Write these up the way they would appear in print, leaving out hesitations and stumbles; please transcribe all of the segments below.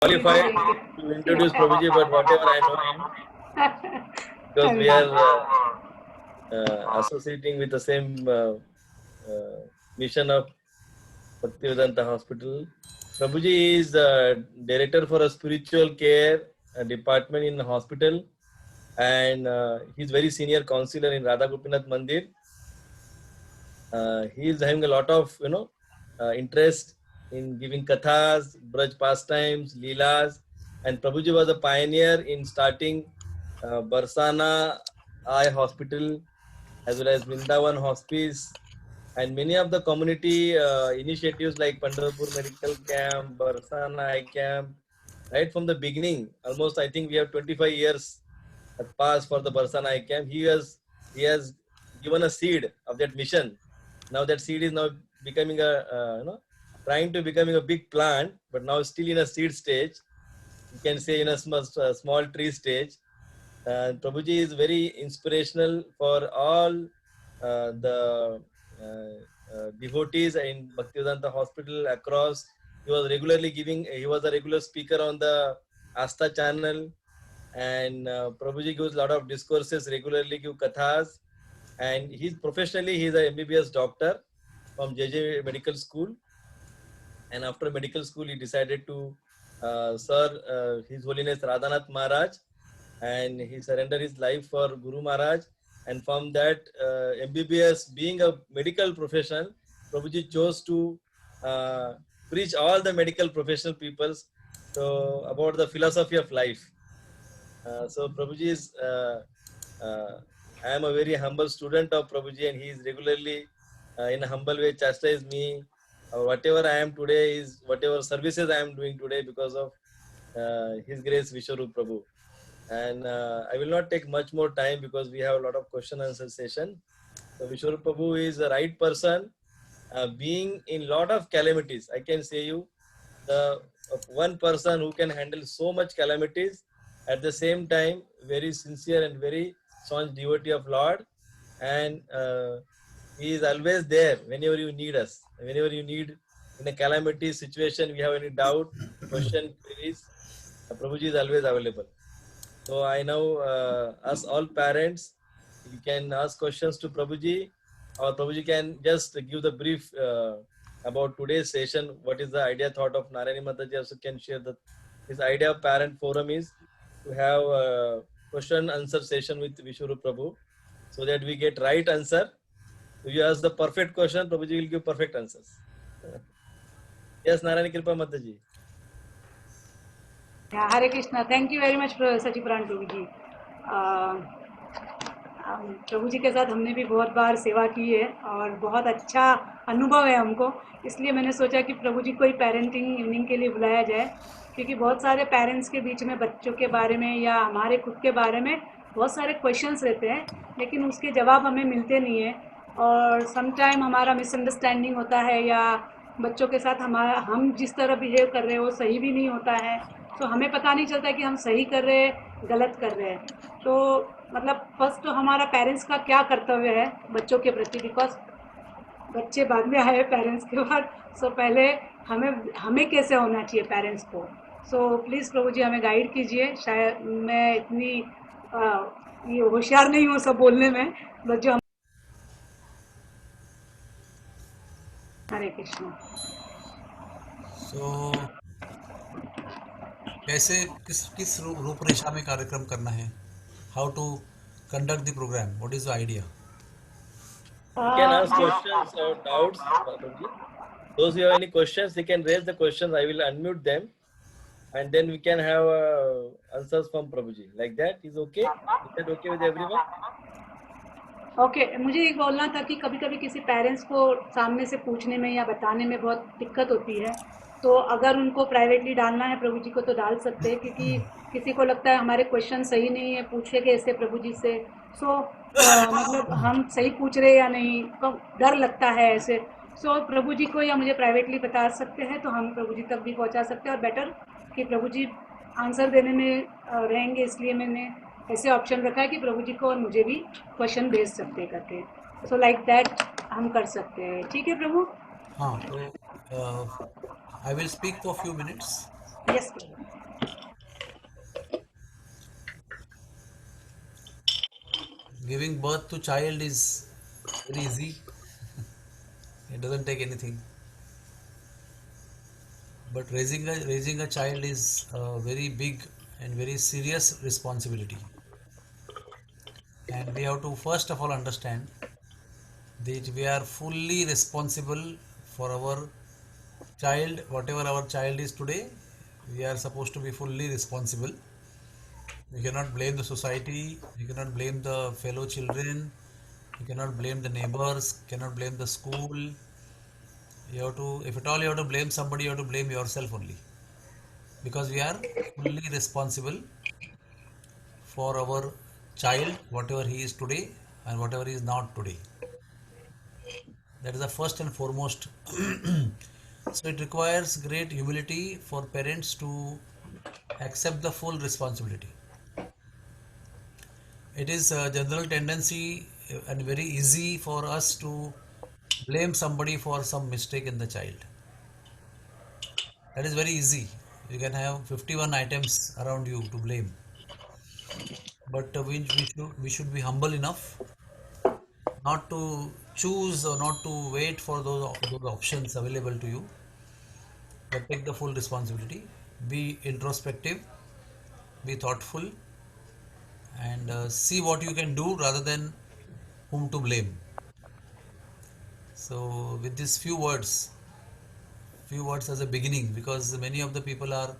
qualified to introduce Prabhuji, but whatever I know him, because we are associating with the same mission of Bhaktivedanta Hospital. Prabhuji is director for a spiritual care department in the hospital, and he's very senior counselor in Radha Gopinath Mandir. He is having a lot of interest in giving kathas, braj pastimes, leelas, and Prabhuji was a pioneer in starting Barsana Eye Hospital as well as Vrindavan Hospice and many of the community initiatives like Pandharpur Medical Camp, Barsana Eye Camp, right from the beginning. Almost I think we have 25 years have passed for the Barsana Eye Camp. He has given a seed of that mission. Now that seed is now becoming trying to becoming a big plant, but now still in a seed stage. You can say in a small tree stage. Prabhuji is very inspirational for all the devotees in Bhaktivedanta Hospital across. He was regularly giving. He was a regular speaker on the Asta channel, and Prabhuji gives a lot of discourses regularly, give kathas, and he's professionally he's a MBBS doctor from JJ Medical School, and after medical school he decided to serve His Holiness Radhanath Maharaj, and he surrendered his life for Guru Maharaj. And from that MBBS being a medical profession, Prabhuji chose to preach all the medical professional peoples so about the philosophy of life. So Prabhuji is, I am a very humble student of Prabhuji, and he is regularly in a humble way chastise me. Whatever I am today is whatever services I am doing today because of His Grace Vishwarup Prabhu. And I will not take much more time because we have a lot of question and answer session. So Vishwarup Prabhu is the right person, being in lot of calamities. I can say you, the one person who can handle so much calamities at the same time, very sincere and very staunch devotee of Lord, and he is always there whenever you need us. Whenever you need in a calamity situation, we have any doubt, question, queries, Prabhuji is always available. So I know us all parents, you can ask questions to Prabhuji, or Prabhuji can just give the brief about today's session. What is the idea thought of Narayani Mataji also can share that his idea of parent forum is to have a question answer session with Vishwarup Prabhu so that we get right answer. If you ask the perfect question, Prabhuji will give perfect answers. Yes, Narayani Kripa Mataji. Hare Krishna. Thank you very much, Sachipuran Prabhu जी. प्रभु जी के साथ हमने भी बहुत बार सेवा की है और बहुत अच्छा अनुभव है हमको, इसलिए मैंने सोचा कि प्रभु जी को ही पेरेंटिंग इवनिंग के लिए बुलाया जाए, क्योंकि बहुत सारे पेरेंट्स के बीच में बच्चों के बारे में या हमारे खुद के बारे में बहुत सारे क्वेश्चंस रहते हैं, लेकिन उसके जवाब हमें मिलते नहीं है और सम टाइम हमारा मिसअंडरस्टैंडिंग होता है या बच्चों के साथ हम जिस तरह बिहेव कर रहे हैं वो सही भी नहीं होता है, तो हमें पता नहीं चलता कि हम सही कर रहे हैं गलत कर रहे हैं. तो मतलब फर्स्ट तो हमारा पेरेंट्स का क्या कर्तव्य है बच्चों के प्रति, बिकॉज बच्चे बाद में आए पेरेंट्स के बाद, सो पहले हमें कैसे होना चाहिए पेरेंट्स को. सो प्लीज़ प्रभु जी हमें गाइड कीजिए. शायद मैं इतनी ये होशियार नहीं हूँ सब बोलने में, बट जो हरे कृष्ण. सो कैसे किस रूपरेखा में कार्यक्रम करना है, how to conduct the program, what is the idea? You can ask questions or doubts, Prabhuji. Those who have any questions, they can raise the questions. I will unmute them, and then we can have answers from Prabhuji. Like that is okay? Is that okay with everyone? Okay मुझे ये बोलना था कि कभी कभी किसी parents को सामने से पूछने में या बताने में बहुत दिक्कत होती है, तो अगर उनको प्राइवेटली डालना है प्रभु जी को तो डाल सकते हैं, क्योंकि किसी को लगता है हमारे क्वेश्चन सही नहीं है, पूछे कैसे प्रभु जी से. सो मतलब हम सही पूछ रहे या नहीं, तो डर लगता है ऐसे. सो प्रभु जी को या मुझे प्राइवेटली बता सकते हैं तो हम प्रभु जी तक भी पहुंचा सकते हैं, और बेटर कि प्रभु जी आंसर देने में रहेंगे, इसलिए मैंने ऐसे ऑप्शन रखा है कि प्रभु जी को और मुझे भी क्वेश्चन भेज सकते करके. सो लाइक दैट हम कर सकते हैं. ठीक है प्रभु? हाँ, तो I will speak for a few minutes Yes, Prabhu. Giving birth to child is very easy. It doesn't take anything. But raising a child is a very big and very serious responsibility. And we have to first of all understand that we are fully responsible for our child, whatever our child is today. We are supposed to be fully responsible. We cannot blame the society, we cannot blame the fellow children, you cannot blame the neighbors, cannot blame the school. You have to, if at all you have to blame somebody, you have to blame yourself only. Because we are fully responsible for our child, whatever he is today and whatever he is not today. That is the first and foremost. So it requires great humility for parents to accept the full responsibility. It is a general tendency and very easy for us to blame somebody for some mistake in the child. That is very easy. You can have 51 items around you to blame. But we should be humble enough not to choose or not to wait for those options available to you, but take the full responsibility. Be introspective, be thoughtful, and see what you can do rather than whom to blame. So, with these few words as a beginning, because many of the people are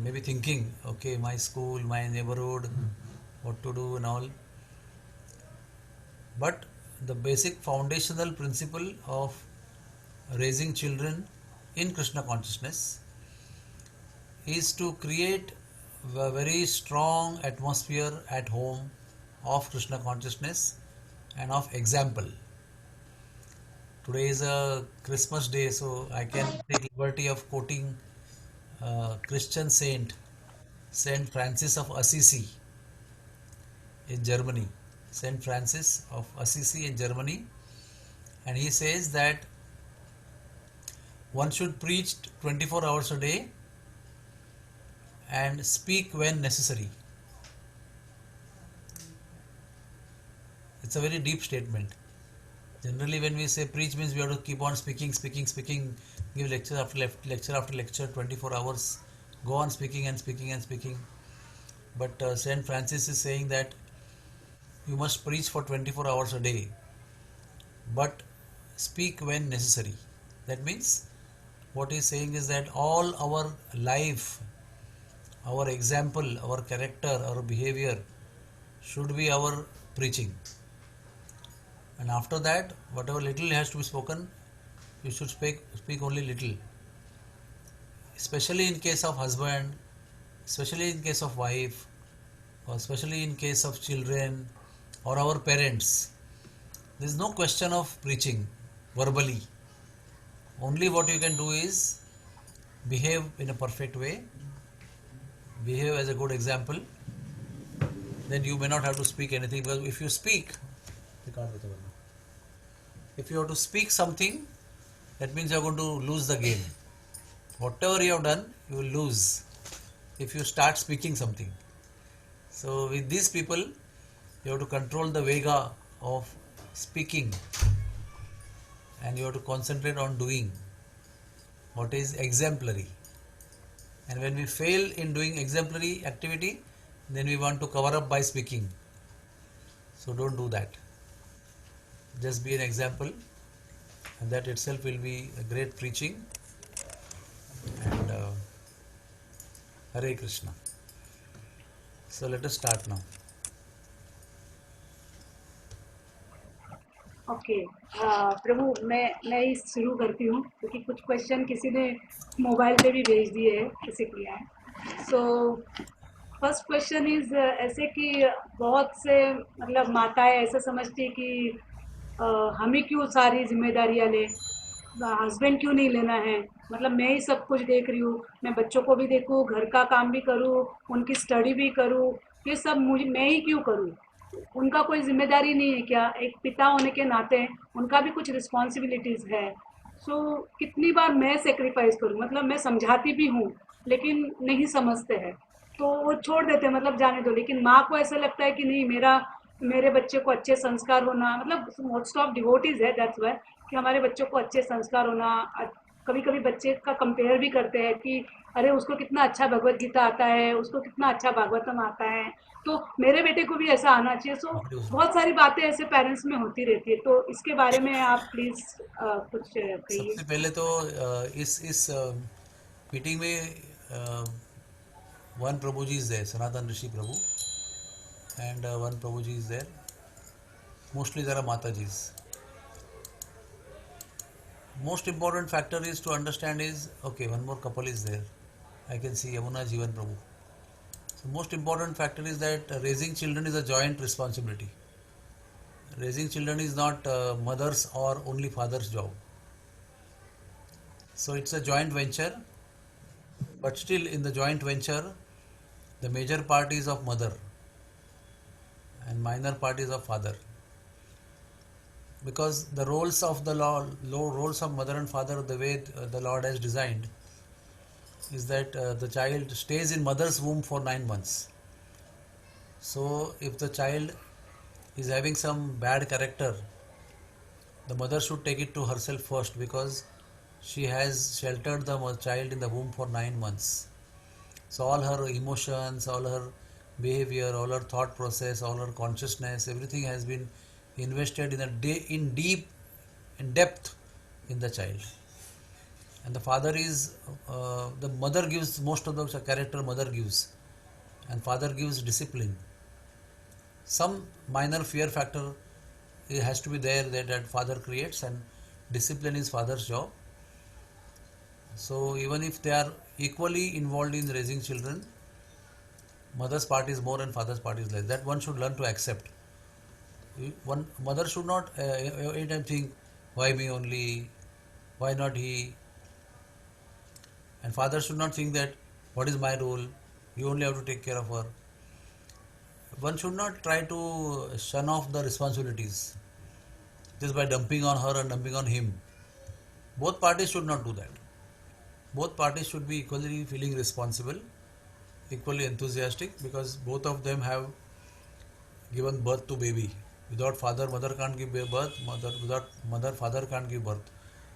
maybe thinking, okay, my school, my neighborhood, what to do and all. But the basic foundational principle of raising children in Krishna consciousness is to create a very strong atmosphere at home of Krishna consciousness and of example. Today is a Christmas day, so I can take liberty of quoting Christian saint, Saint Francis of Assisi in Germany. Saint Francis of Assisi in Germany, and he says that one should preach 24 hours a day and speak when necessary. It's a very deep statement. Generally, when we say preach means we have to keep on speaking, give lecture after lecture, 24 hours, go on speaking and speaking and speaking. But Saint Francis is saying that you must preach for 24 hours a day, but speak when necessary. That means what he's saying is that all our life, our example, our character, our behavior should be our preaching. And after that, whatever little has to be spoken, you should speak only little. Especially in case of husband, especially in case of wife, or especially in case of children or our parents. There is no question of preaching verbally. Only what you can do is behave in a perfect way, behave as a good example. Then you may not have to speak anything, because if you speak, if you have to speak something, that means you are going to lose the game. Whatever you have done, you will lose if you start speaking something. So with these people, you have to control the vega of speaking, and you have to concentrate on doing what is exemplary. And when we fail in doing exemplary activity, then we want to cover up by speaking. So don't do that. Just be an example, and that itself will be a great preaching. And Hare Krishna. So let us start now. Okay प्रभु मैं ही शुरू करती हूँ क्योंकि कुछ question किसी ने मोबाइल पे भी भेज दिए हैं, किसी किया है. सो फर्स्ट क्वेश्चन इज ऐसे कि बहुत से मतलब माताएं ऐसा समझती है कि हम ही क्यों सारी जिम्मेदारियां ले, हस्बैंड क्यों नहीं लेना है, मतलब मैं ही सब कुछ देख रही हूँ, मैं बच्चों को भी देखूँ, घर का काम भी करूँ, उनकी स्टडी भी करूँ, ये सब मुझे मैं ही क्यों करूँ, उनका कोई जिम्मेदारी नहीं है क्या, एक पिता होने के नाते उनका भी कुछ रिस्पॉन्सिबिलिटीज़ है. सो कितनी बार मैं सेक्रीफाइस करूँ, मतलब मैं समझाती भी हूँ लेकिन नहीं समझते हैं, तो वो छोड़ देते हैं, मतलब जाने दो। लेकिन माँ को ऐसा लगता है कि नहीं, मेरे बच्चे को अच्छे संस्कार होना, मतलब मोस्ट ऑफ डिवोटीज है दैट्स वाई, कि हमारे बच्चों को अच्छे संस्कार होना। कभी कभी बच्चे का कंपेयर भी करते हैं कि अरे उसको कितना अच्छा भगवत गीता आता है, उसको कितना अच्छा भागवतम आता है, तो मेरे बेटे को भी ऐसा आना चाहिए। सो बहुत सारी बातें ऐसे पेरेंट्स में होती रहती है, तो इसके बारे में आप प्लीज कुछ कहिए। सबसे पहले तो इस मीटिंग में one Prabhu ji is there, Sanatan Rishi Prabhu, and one Prabhu ji is there, mostly there are Matajis. Most important factor is to understand is, okay, one more couple is there. I can see Yamuna Jivan Prabhu. So most important factor is that raising children is a joint responsibility. Raising children is not mother's or only father's job. So it's a joint venture, but still in the joint venture, the major part is of mother and minor part is of father. Because the roles of the roles of mother and father, the way the Lord has designed, is that the child stays in mother's womb for 9 months. So if the child is having some bad character, the mother should take it to herself first, because she has sheltered the child in the womb for 9 months. So all her emotions, all her behavior, all her thought process, all her consciousness, everything has been invested in depth in the child. And the father is the mother gives most of the character, mother gives, and father gives discipline. Some minor fear factor it has to be there that father creates, and discipline is father's job. So even if they are equally involved in raising children, mother's part is more and father's part is less. That one should learn to accept. One mother should not anytime think, why me only, why not he, and father should not think that what is my role, you only have to take care of her. One should not try to shun off the responsibilities just by dumping on her and dumping on him. Both parties should not do that. Both parties should be equally feeling responsible, equally enthusiastic, because both of them have given birth to baby. Without father, mother can't give birth. Without mother, father can't give birth.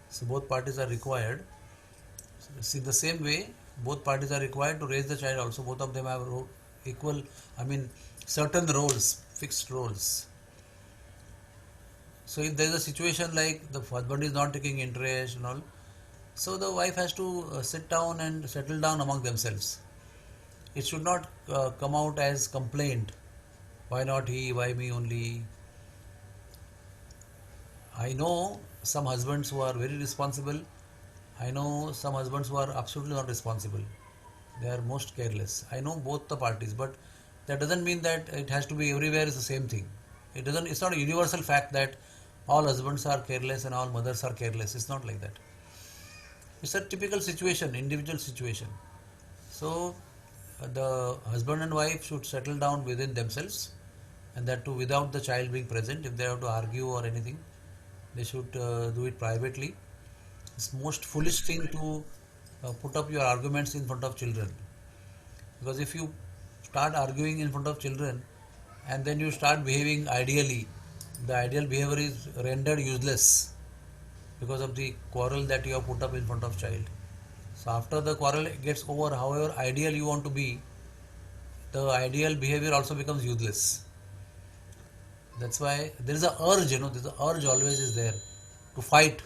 So both parties are required. So in the same way, both parties are required to raise the child also. Both of them have equal, certain roles, fixed roles. So if there is a situation like the husband is not taking interest and all, so the wife has to sit down and settle down among themselves. It should not come out as complaint. Why not he? Why me only? I know some husbands who are very responsible. I know some husbands who are absolutely not responsible. They are most careless. I know both the parties, but that doesn't mean that it has to be everywhere is the same thing. It's not a universal fact that all husbands are careless and all mothers are careless. It's not like that. It's a typical situation, individual situation. So the husband and wife should settle down within themselves, and that too without the child being present. If they have to argue or anything, they should do it privately. It's most foolish thing to put up your arguments in front of children, because if you start arguing in front of children and then you start behaving ideally, the ideal behavior is rendered useless because of the quarrel that you have put up in front of child. So after the quarrel gets over, however ideal you want to be, the ideal behavior also becomes useless. That's why there is a urge, there's a urge always is there to fight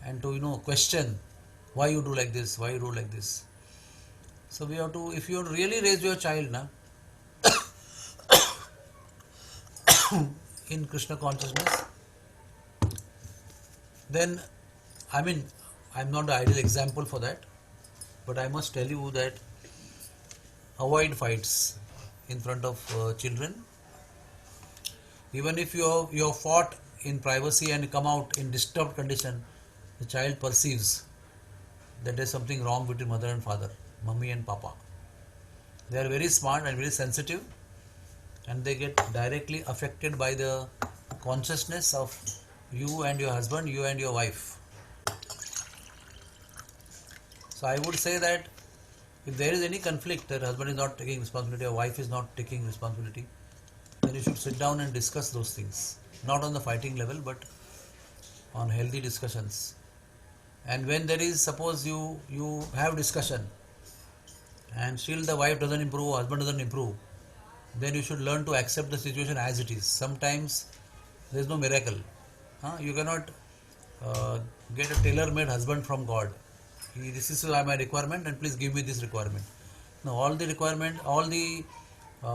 and to question why you do like this, why you do like this. So we have to, if you really raise your child in Krishna consciousness, then I'm not the ideal example for that, but I must tell you that avoid fights in front of children. Even if you have fought in privacy and come out in disturbed condition, the child perceives that there is something wrong between mother and father, mummy and papa. They are very smart and very sensitive, and they get directly affected by the consciousness of you and your husband, you and your wife. So I would say that if there is any conflict that husband is not taking responsibility or wife is not taking responsibility, then you should sit down and discuss those things. Not on the fighting level, but on healthy discussions. And when there is, suppose you have discussion and still the wife doesn't improve, husband doesn't improve, then you should learn to accept the situation as it is. Sometimes there is no miracle. You cannot get a tailor-made husband from God. This is my requirement and please give me this requirement. No, all the requirement, all the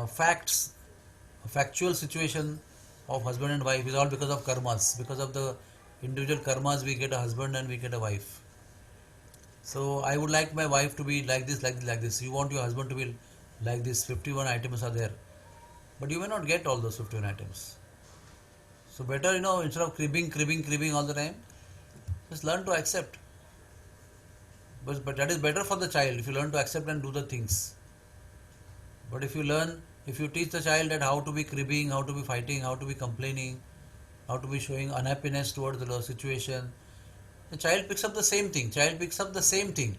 factual situation of husband and wife is all because of karmas. Because of the individual karmas, we get a husband and we get a wife. So I would like my wife to be like this, like this, like this. You want your husband to be like this. 51 items are there, but you may not get all those 51 items. So better, instead of cribbing all the time, just learn to accept. But that is better for the child if you learn to accept and do the things. But if you teach the child that how to be cribbing, how to be fighting, how to be complaining, how to be showing unhappiness towards the situation, the child picks up the same thing.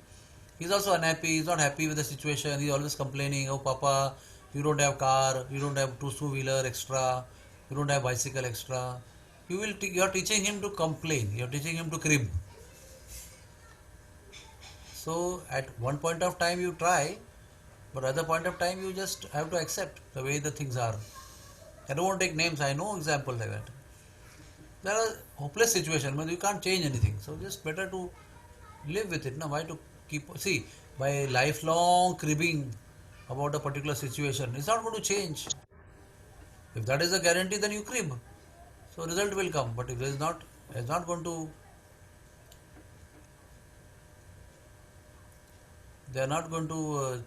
He's also unhappy, he's not happy with the situation, he's always complaining, oh papa, you don't have car, you don't have two-wheeler extra, you don't have bicycle extra. You are teaching him to complain, you are teaching him to crib. So at one point of time you try, but other point of time you just have to accept the way the things are. I don't want to take names, I know examples like that. There are hopeless situations, but you can't change anything. So just better to live with it. Now, why to see, by lifelong cribbing about a particular situation, it's not going to change. If that is a guarantee, then you crib. So result will come. But if it's not going to, they are not going to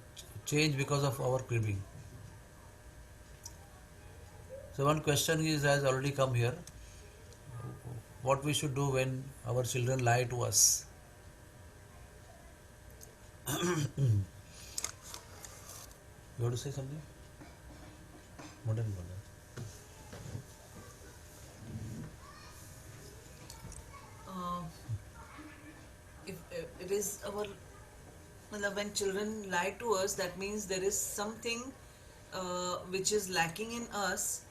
change because of our cribbing. So one question has already come here. What we should do when our children lie to us? You want to say something? Modern brother. If it is our, when children lie to us, that means there is something which is lacking in us,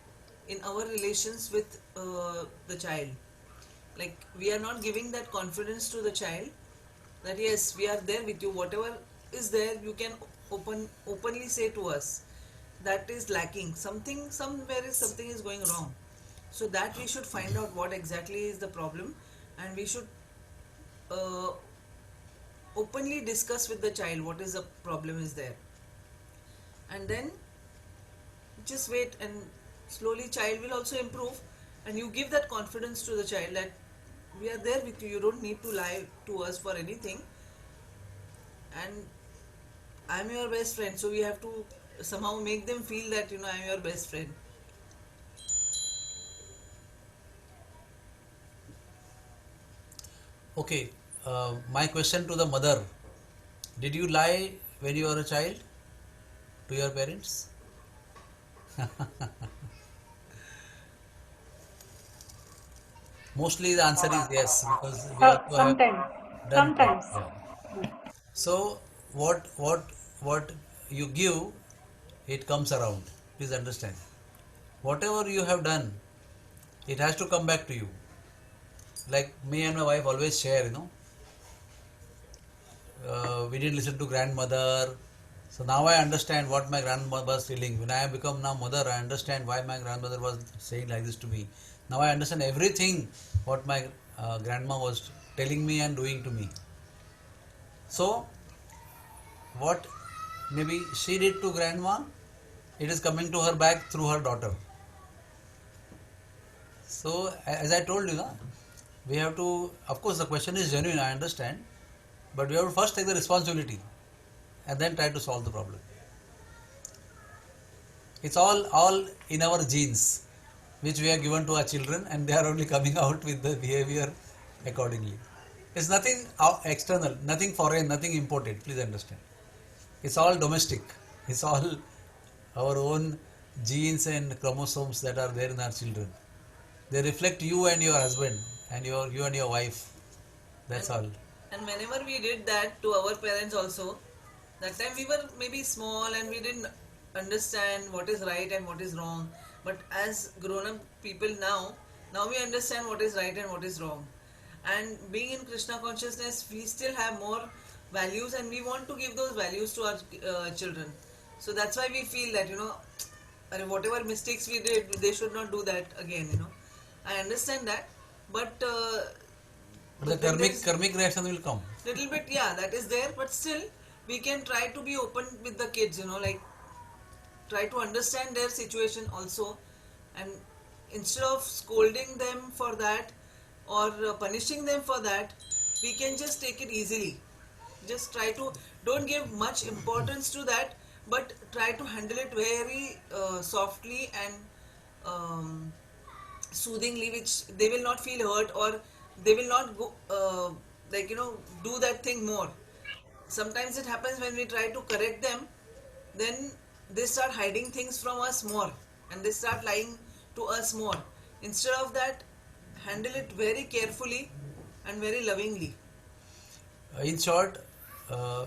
in our relations with the child. Like we are not giving that confidence to the child that yes, we are there with you, whatever is there you can openly say to us. That is lacking, somewhere something is going wrong. So that we should find out what exactly is the problem, and we should openly discuss with the child what is the problem is there, and then just wait, and slowly child will also improve, and you give that confidence to the child that we are there with you, you don't need to lie to us for anything, and I'm your best friend. So we have to somehow make them feel that I'm your best friend. Okay, my question to the mother: did you lie when you were a child to your parents? Mostly the answer is yes, because we also have Sometimes. done that. Sometimes. Yeah. So what you give, it comes around. Please understand. Whatever you have done, it has to come back to you. Like me and my wife always share, we didn't listen to grandmother. So now I understand what my grandmother was feeling. When I have become now mother, I understand why my grandmother was saying like this to me. Now I understand everything what my grandma was telling me and doing to me. So what maybe she did to grandma, it is coming to her back through her daughter. So as I told you, we have to, of course the question is genuine, I understand, but we have to first take the responsibility and then try to solve the problem. It's all in our genes, which we are given to our children, and they are only coming out with the behavior accordingly. It's nothing external, nothing foreign, nothing imported, please understand. It's all domestic. It's all our own genes and chromosomes that are there in our children. They reflect you and your husband and you and your wife. That's all. And whenever we did that to our parents also, that time we were maybe small and we didn't understand what is right and what is wrong. But as grown up people now we understand what is right and what is wrong. And being in Krishna consciousness, we still have more values and we want to give those values to our children. So that's why we feel that, whatever mistakes we did, they should not do that again. I understand that, but But the then karmic there's karmic reaction will come. little bit, yeah, that is there, but still we can try to be open with the kids, like try to understand their situation also, and instead of scolding them for that or punishing them for that, we can just take it easily. Just try to don't give much importance to that, but try to handle it very softly and um, soothingly, which they will not feel hurt, or they will not go do that thing more. Sometimes it happens when we try to correct them, then they start hiding things from us more and they start lying to us more. Instead of that, handle it very carefully and very lovingly. In short, uh,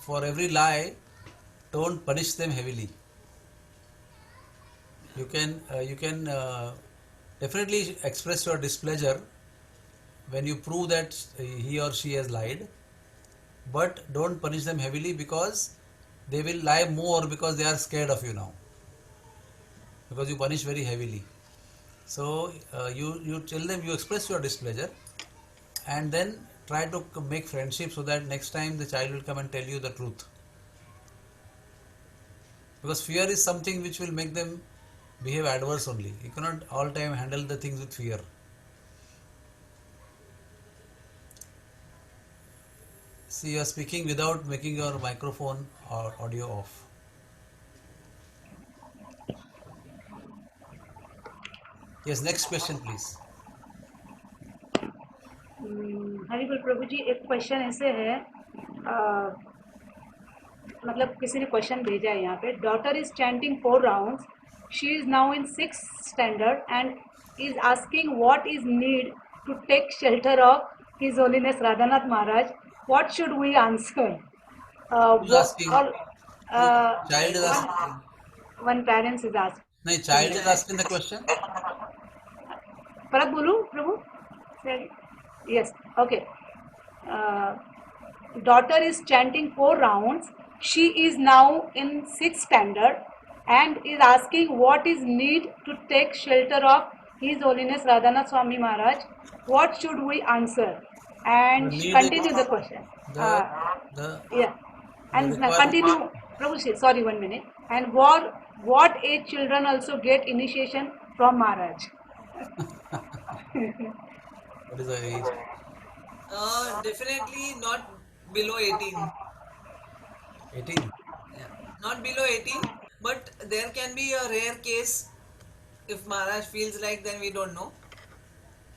for every lie, don't punish them heavily. You can definitely express your displeasure when you prove that he or she has lied, but don't punish them heavily because they will lie more because they are scared of you now, because you punish very heavily. So you tell them, you express your displeasure, and then try to make friendship so that next time the child will come and tell you the truth. Because fear is something which will make them behave adverse only. You cannot all time handle the things with fear. See, you are speaking without making your microphone or audio off. Yes, next question please. हरिबोल प्रभु जी, एक question ऐसे है, मतलब किसी ने question भेजा है यहाँ पे. Daughter is chanting 4 rounds. She is now in 6th standard and is asking what is need to take shelter of His Holiness Radhanath Maharaj. What should we answer? Who's asking? और Child is asking. One parents is No, asking. child is asking the question. परत बोलूँ प्रभु? Yes, okay. Daughter is chanting 4 rounds. She is now in 6th standard and is asking what is need to take shelter of His Holiness Radhanath Swami Maharaj. What should we answer? The And need is continue the question. the the Yeah, the and requirement. continue. Prabhu, sorry, 1 minute. And what age children also get initiation from Maharaj? What is the age? Definitely not below 18. 18. Yeah, not below 18, but there can be a rare case if Maharaj feels like, then we don't know.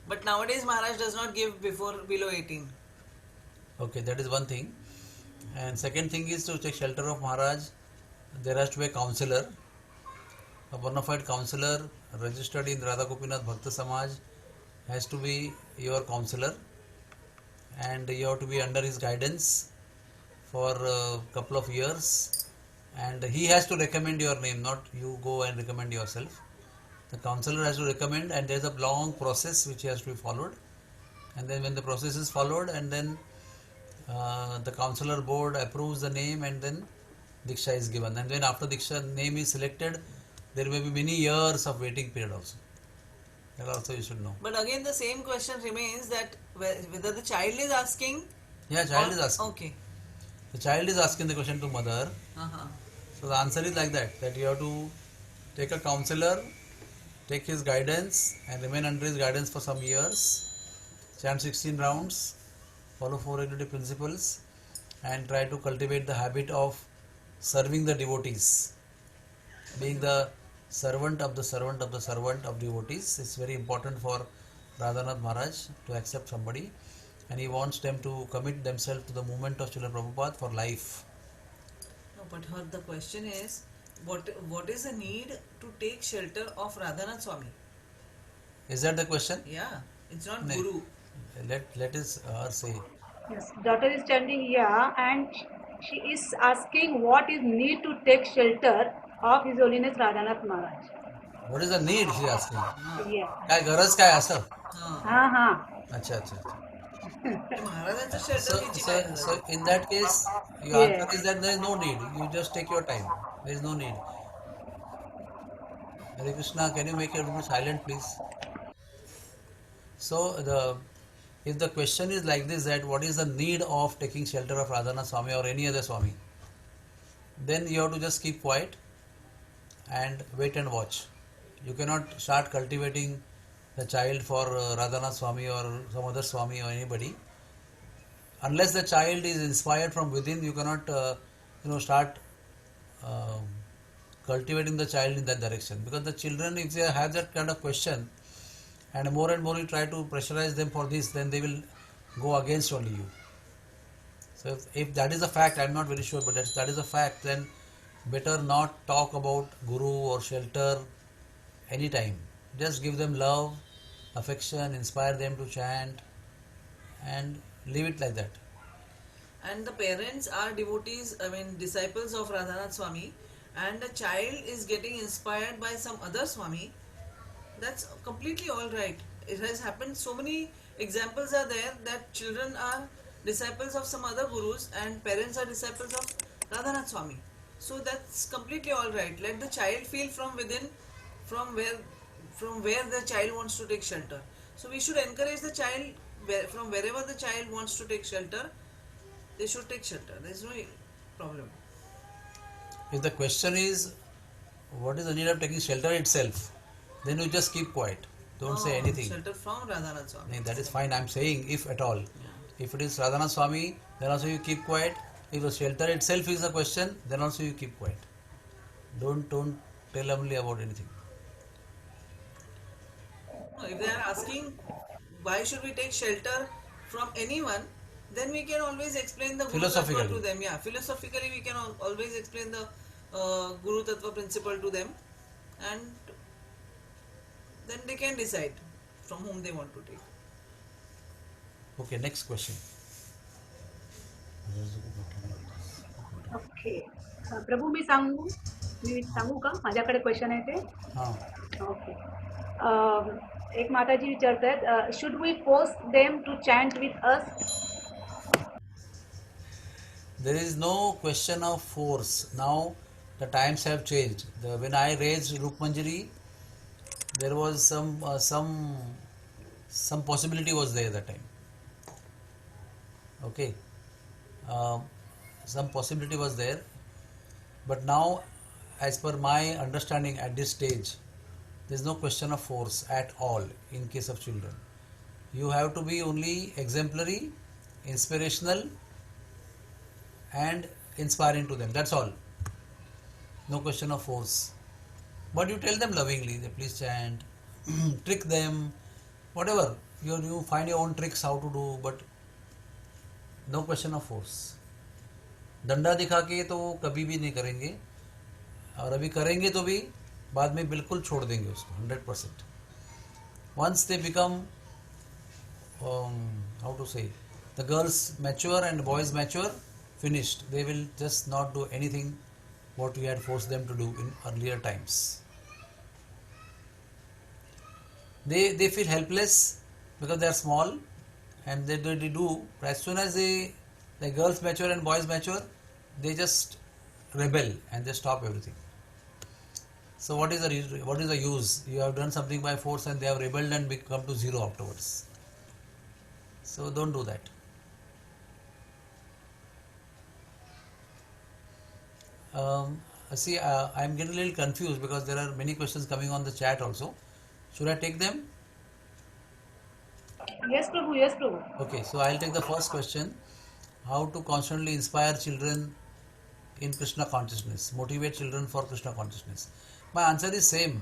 But nowadays Maharaj does not give before below 18. Okay, that is one thing. And second thing is to take shelter of Maharaj. There has to be a counselor, a bona fide counselor registered in Radha Gopinath Bhakta Samaj has to be your counselor, and you have to be under his guidance for a couple of years, and he has to recommend your name, not you go and recommend yourself. The counselor has to recommend, and there is a long process which has to be followed, and then when the process is followed, and then the counselor board approves the name, and then Diksha is given. And then after Diksha name is selected, there may be many years of waiting period also. That also you should know. But again, the same question remains, that whether the child is asking. Yeah, child is asking. Okay. The child is asking the question to mother. Uh-huh. So the answer is like that you have to take a counselor, take his guidance and remain under his guidance for some years, chant 16 rounds, follow 4 regulative principles, and try to cultivate the habit of serving the devotees, being the servant of the servant of the servant of devotees. It's very important for Radhanath Maharaj to accept somebody, and he wants them to commit themselves to the movement of Srila Prabhupada for life. No, but the question is, what is the need to take shelter of Radhanath Swami? Is that the question? Yeah, it's not No. Guru. Let us say. Yes, daughter is chanting yeah, and she is asking what is need to take shelter of His Holiness Radhanath Maharaj. What is the need, she is asking. Yeah. काय गरज काय असं? हां हाँ हाँ. अच्छा अच्छा अच्छा. ते महाराजांचं शेल्टर So, घ्यायची so, काय so गरज आहे? in that case, your answer Yeah. is that there is no need. You just take your time. There is no need. Hare Krishna, can you make your room silent, please? So the if the question is like this, that what is the need of taking shelter of Radhana Swami or any other Swami, then you have to just keep quiet and wait and watch. You cannot start cultivating the child for Radhana Swami or some other Swami or anybody. Unless the child is inspired from within, you cannot start um, cultivating the child in that direction. Because the children, if they have that kind of question, and more you try to pressurize them for this, then they will go against only you. So if that is a fact, I'm not very sure, but that is a fact, then better not talk about guru or shelter anytime. Just give them love, affection, inspire them to chant, and leave it like that. And the parents are devotees, I mean disciples of Radhanath Swami, and the child is getting inspired by some other Swami, that's completely all right. It has happened, so many examples are there that children are disciples of some other gurus and parents are disciples of Radhanath Swami. So that's completely all right. Let the child feel from within, from where from where the child wants to take shelter. So we should encourage the child from wherever the child wants to take shelter, they should take shelter. There is no problem. If the question is what is the need of taking shelter itself, then you just keep quiet. Don't say anything. Shelter from Radhanath Swami. That is fine. I'm saying if at all. If it is Radhana Swami, then also you keep quiet. If the shelter itself is a question, then also you keep quiet. Don't tell only about anything. No, if they are asking why should we take shelter from anyone, then we can always explain the Guru Tattva Philosophically. to them. Yeah, philosophically we can always explain the Guru Tattva principle to them, and then they can decide from whom they want to take. Okay, next question. Okay. प्रभू मी सांगू का? माझ्याकडे question आहे ते. हाँ. Okay. एक माताजी विचारत आहेत, should we force them to chant with us? There is no question of force. Now the times have changed. When I raised Rukmanjari, there was some possibility was there that time. Okay, some possibility was there, but now, as per my understanding at this stage, there is no question of force at all in case of children. You have to be only exemplary, inspirational, and inspiring to them. That's all. No question of force. But you tell them lovingly, they please chant, trick them, whatever. You find your own tricks how to do, but no question of force. डंडा दिखा के तो कभी भी नहीं करेंगे, और अभी करेंगे तो भी बाद में बिल्कुल छोड़ देंगे उसको 100%. Once they become, how to say, the girls mature and boys mature, finished. They will just not do anything what we had forced them to do in earlier times. They feel helpless because they are small, and they do. But as soon as the girls mature and boys mature, they just rebel and they stop everything. So what is the use? You have done something by force and they have rebelled and become to zero afterwards. So don't do that. See, I'm getting a little confused because there are many questions coming on the chat also. Should I take them? Yes, Prabhu. Yes, Prabhu. Okay, so I'll take the first question. How to constantly inspire children in Krishna consciousness, motivate children for Krishna consciousness. My answer is same.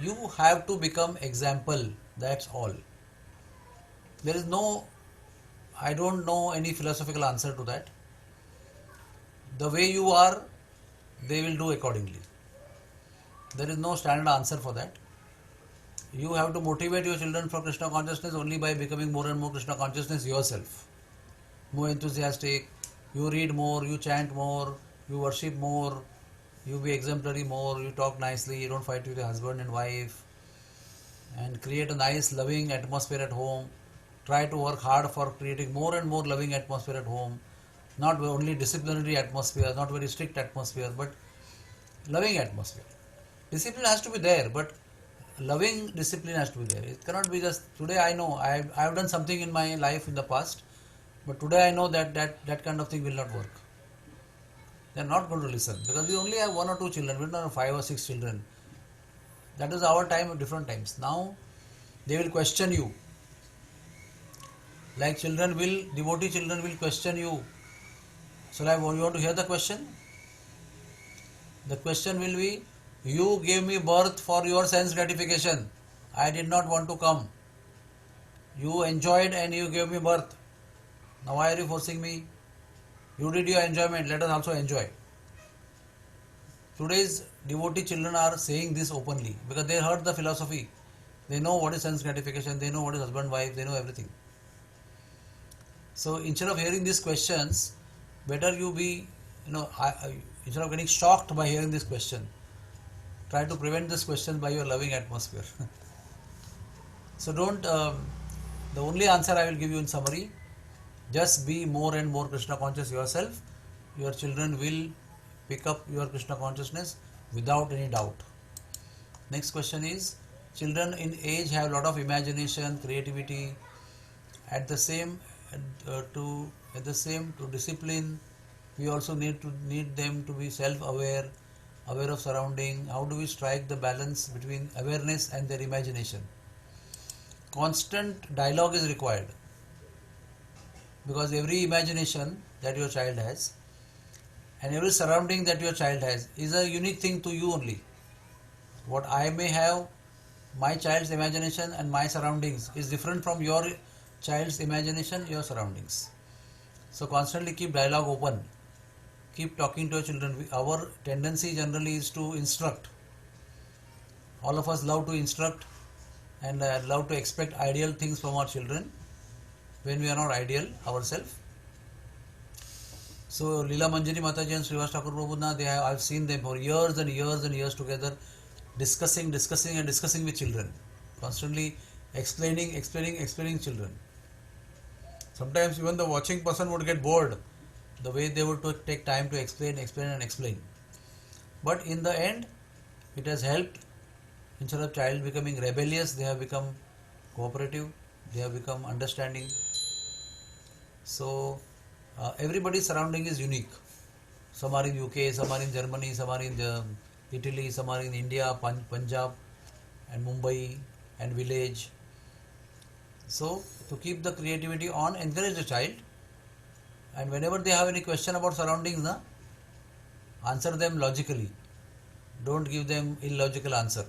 You have to become example, that's all. There is no, I don't know any philosophical answer to that. The way you are, they will do accordingly. There is no standard answer for that. You have to motivate your children for Krishna consciousness only by becoming more and more Krishna consciousness yourself. more enthusiastic, you read more, you chant more, you worship more, you be exemplary more, you talk nicely, you don't fight with your husband and wife, and create a nice loving atmosphere at home. Try to work hard for creating more and more loving atmosphere at home. Not only disciplinary atmosphere, not very strict atmosphere, but loving atmosphere. Discipline has to be there, but loving discipline has to be there. It cannot be just today I know I've done something in my life in the past, but today I know that kind of thing will not work. They are not going to listen because we only have one or two children. We don't have 5 or 6 children. That is our time of different times. Now they will question you. Like devotee children will question you. So you want to hear the question? The question will be, you gave me birth for your sense gratification. I did not want to come. You enjoyed and you gave me birth. Now why are you forcing me? You did your enjoyment, let us also enjoy. Today's devotee children are saying this openly because they heard the philosophy. They know what is sense gratification, they know what is husband, wife, they know everything. So instead of hearing these questions, better you be, instead of getting shocked by hearing this question, try to prevent this question by your loving atmosphere. So the only answer I will give you in summary, just be more and more Krishna conscious yourself. Your children will pick up your Krishna consciousness without any doubt. Next question is, children in age have a lot of imagination, creativity. At the same to discipline, we also need them to be self-aware, aware of surrounding. How do we strike the balance between awareness and their imagination? Constant dialogue is required because every imagination that your child has and every surrounding that your child has is a unique thing to you only. What I may have, my child's imagination and my surroundings is different from your child's imagination, your surroundings. So constantly keep dialogue open. Keep talking to your children. Our tendency generally is to instruct. All of us love to instruct and love to expect ideal things from our children when we are not ideal ourselves. So Leela Manjari Mataji and Srivas Thakur Prabhupada, I've seen them for years and years and years together discussing with children. Constantly explaining children. Sometimes even the watching person would get bored the way they would take time to explain. But in the end, it has helped. Instead of child becoming rebellious, they have become cooperative, they have become understanding. So everybody's surrounding is unique. Some are in UK, some are in Germany, some are in Italy, some are in India, Punjab and Mumbai and village. So to keep the creativity on, encourage the child, and whenever they have any question about surroundings, answer them logically. Don't give them illogical answer.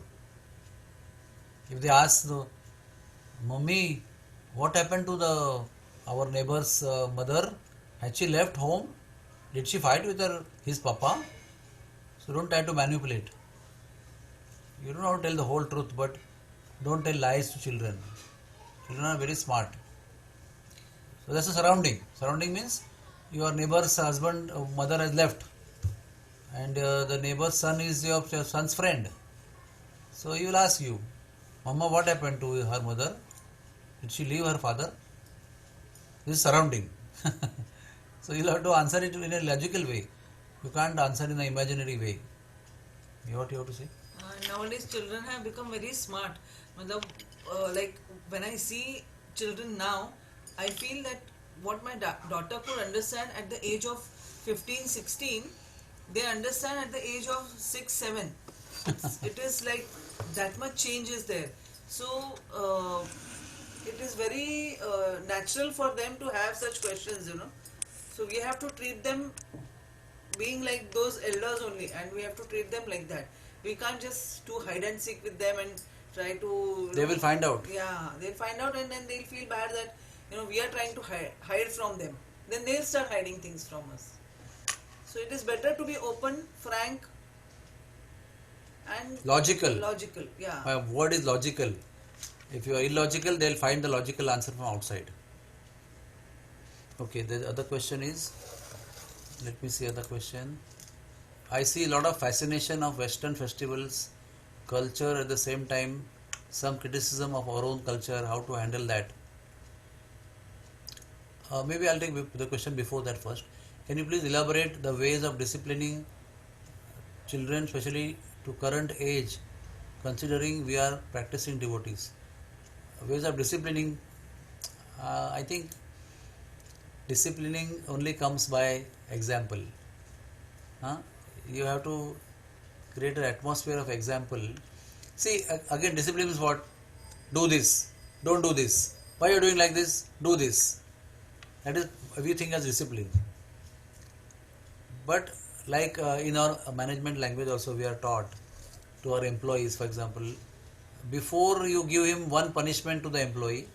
If they ask, Mummy, what happened to our neighbor's mother? Had she left home? Did she fight with his papa? So don't try to manipulate. You don't have to tell the whole truth, but don't tell lies to children. Children are very smart. So that's the surrounding. Surrounding means your neighbor's mother has left, and the neighbor's son is your son's friend. So he will ask you, Mama, what happened to her mother? Did she leave her father? This is surrounding. So you'll have to answer it in a logical way. You can't answer in an imaginary way. What you have to say? Nowadays children have become very smart. Like when I see children now, I feel that what my daughter could understand at the age of 15, 16, they understand at the age of 6, 7. It is like that much change is there. So it is very natural for them to have such questions, So we have to treat them being like those elders only, and we have to treat them like that. We can't just do hide and seek with them and try to... They will find out. Yeah, they'll find out, and then they'll feel bad that, we are trying to hide from them. Then they'll start hiding things from us. So it is better to be open, frank, and logical. Logical, yeah. My word is logical. If you are illogical, they'll find the logical answer from outside. Okay, the other question is, let me see other question. I see a lot of fascination of Western festivals, culture at the same time, some criticism of our own culture, how to handle that. Maybe I'll take the question before that first. Can you please elaborate the ways of disciplining children, especially to current age, considering we are practicing devotees? Ways of disciplining, I think disciplining only comes by example. Huh? You have to create an atmosphere of example. See, again, discipline is what? Do this, don't do this. Why are you doing like this? Do this. That is, we think as discipline. But like in our management language also we are taught to our employees, for example, before you give him one punishment to the employee,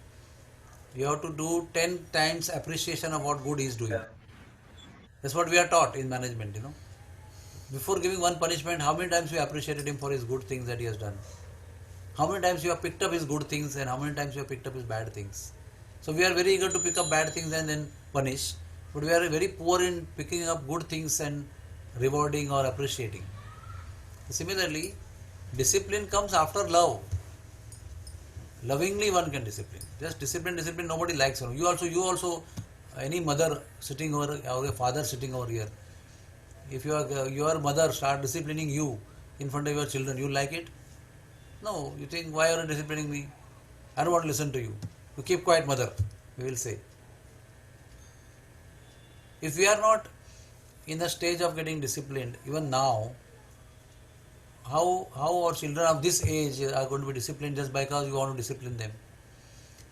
you have to do 10 times appreciation of what good he is doing. Yeah. That's what we are taught in management, Before giving one punishment, how many times we appreciated him for his good things that he has done? How many times you have picked up his good things and how many times you have picked up his bad things? So we are very eager to pick up bad things and then punish, but we are very poor in picking up good things and rewarding or appreciating. Similarly, discipline comes after love. Lovingly one can discipline. Just discipline, nobody likes you. You also, any mother sitting over or a father sitting over here, if your mother start disciplining you in front of your children, you like it? No, you think, why are you disciplining me? I don't want to listen to you. You keep quiet, mother, we will say. If we are not in the stage of getting disciplined, even now, how our children of this age are going to be disciplined just because you want to discipline them?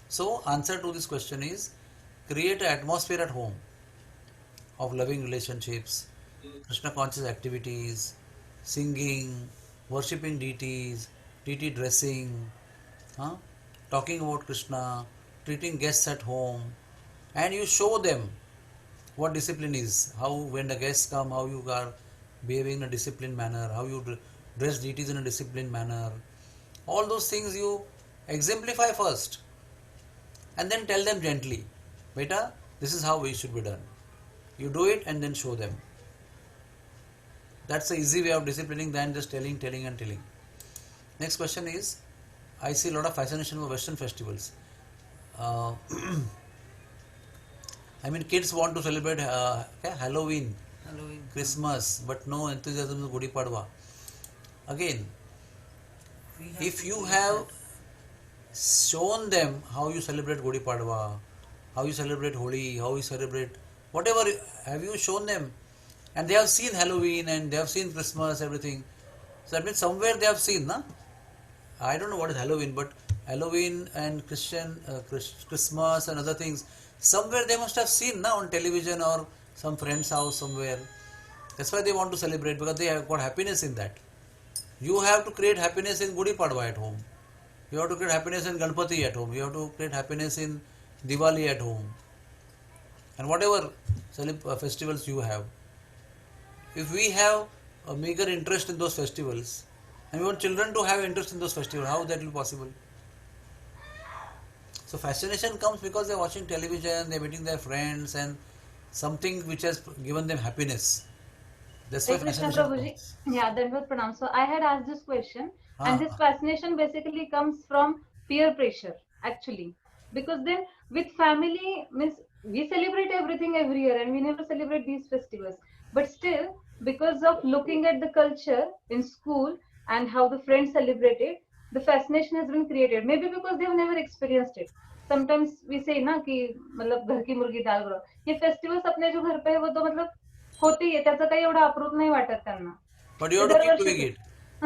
So, answer to this question is create an atmosphere at home of loving relationships, Krishna conscious activities, singing, worshipping deities, deity dressing, huh? Talking about Krishna, treating guests at home, and you show them what discipline is. How, when the guests come, how you are behaving in a disciplined manner, how you dress deities in a disciplined manner. All those things you exemplify first and then tell them gently, beta, this is how we should be done. You do it and then show them. That's the easy way of disciplining than just telling. Next question is, I see a lot of fascination for Western festivals. Uh, I mean, kids want to celebrate Halloween, Halloween. Christmas, but no enthusiasm for Gudi Padwa. Again, We have if to you create have that. shown them how you celebrate Gudi Padwa, how you celebrate Holi, how you celebrate whatever, have you shown them? And they have seen Halloween and they have seen Christmas, everything. So that means somewhere they have seen, na? I don't know what is Halloween, but Halloween and Christmas and other things, somewhere they must have seen, na, on television or some friend's house somewhere. That's why they want to celebrate, because they have got happiness in that. You have to create happiness in Gudi Padwa at home. You have to create happiness in Ganpati at home. You have to create happiness in Diwali at home. And whatever festivals you have. If we have a meager interest in those festivals, and we want children to have interest in those festivals, how that will be possible? So fascination comes because they're watching television, they're meeting their friends, and something which has given them happiness. That's why Hey Krishna fascination Prabhuji, comes. yeah, that was pronounced. So I had asked this question, and Ah, this fascination basically comes from peer pressure, actually. Because then with family, means we celebrate everything every year and we never celebrate these festivals. But still, because of looking at the culture in school and how the friends celebrate it, the fascination has been created. Maybe because they've never experienced it. Sometimes we say ना कि मतलब घर की मुर्गी दाल बराबर. ये festivals अपने जो घर पे है वो तो मतलब होती आहे त्याचं काही एवढं अप्रूप नाही वाटत त्यांना but you ते have to keep दरवर्षीच doing it.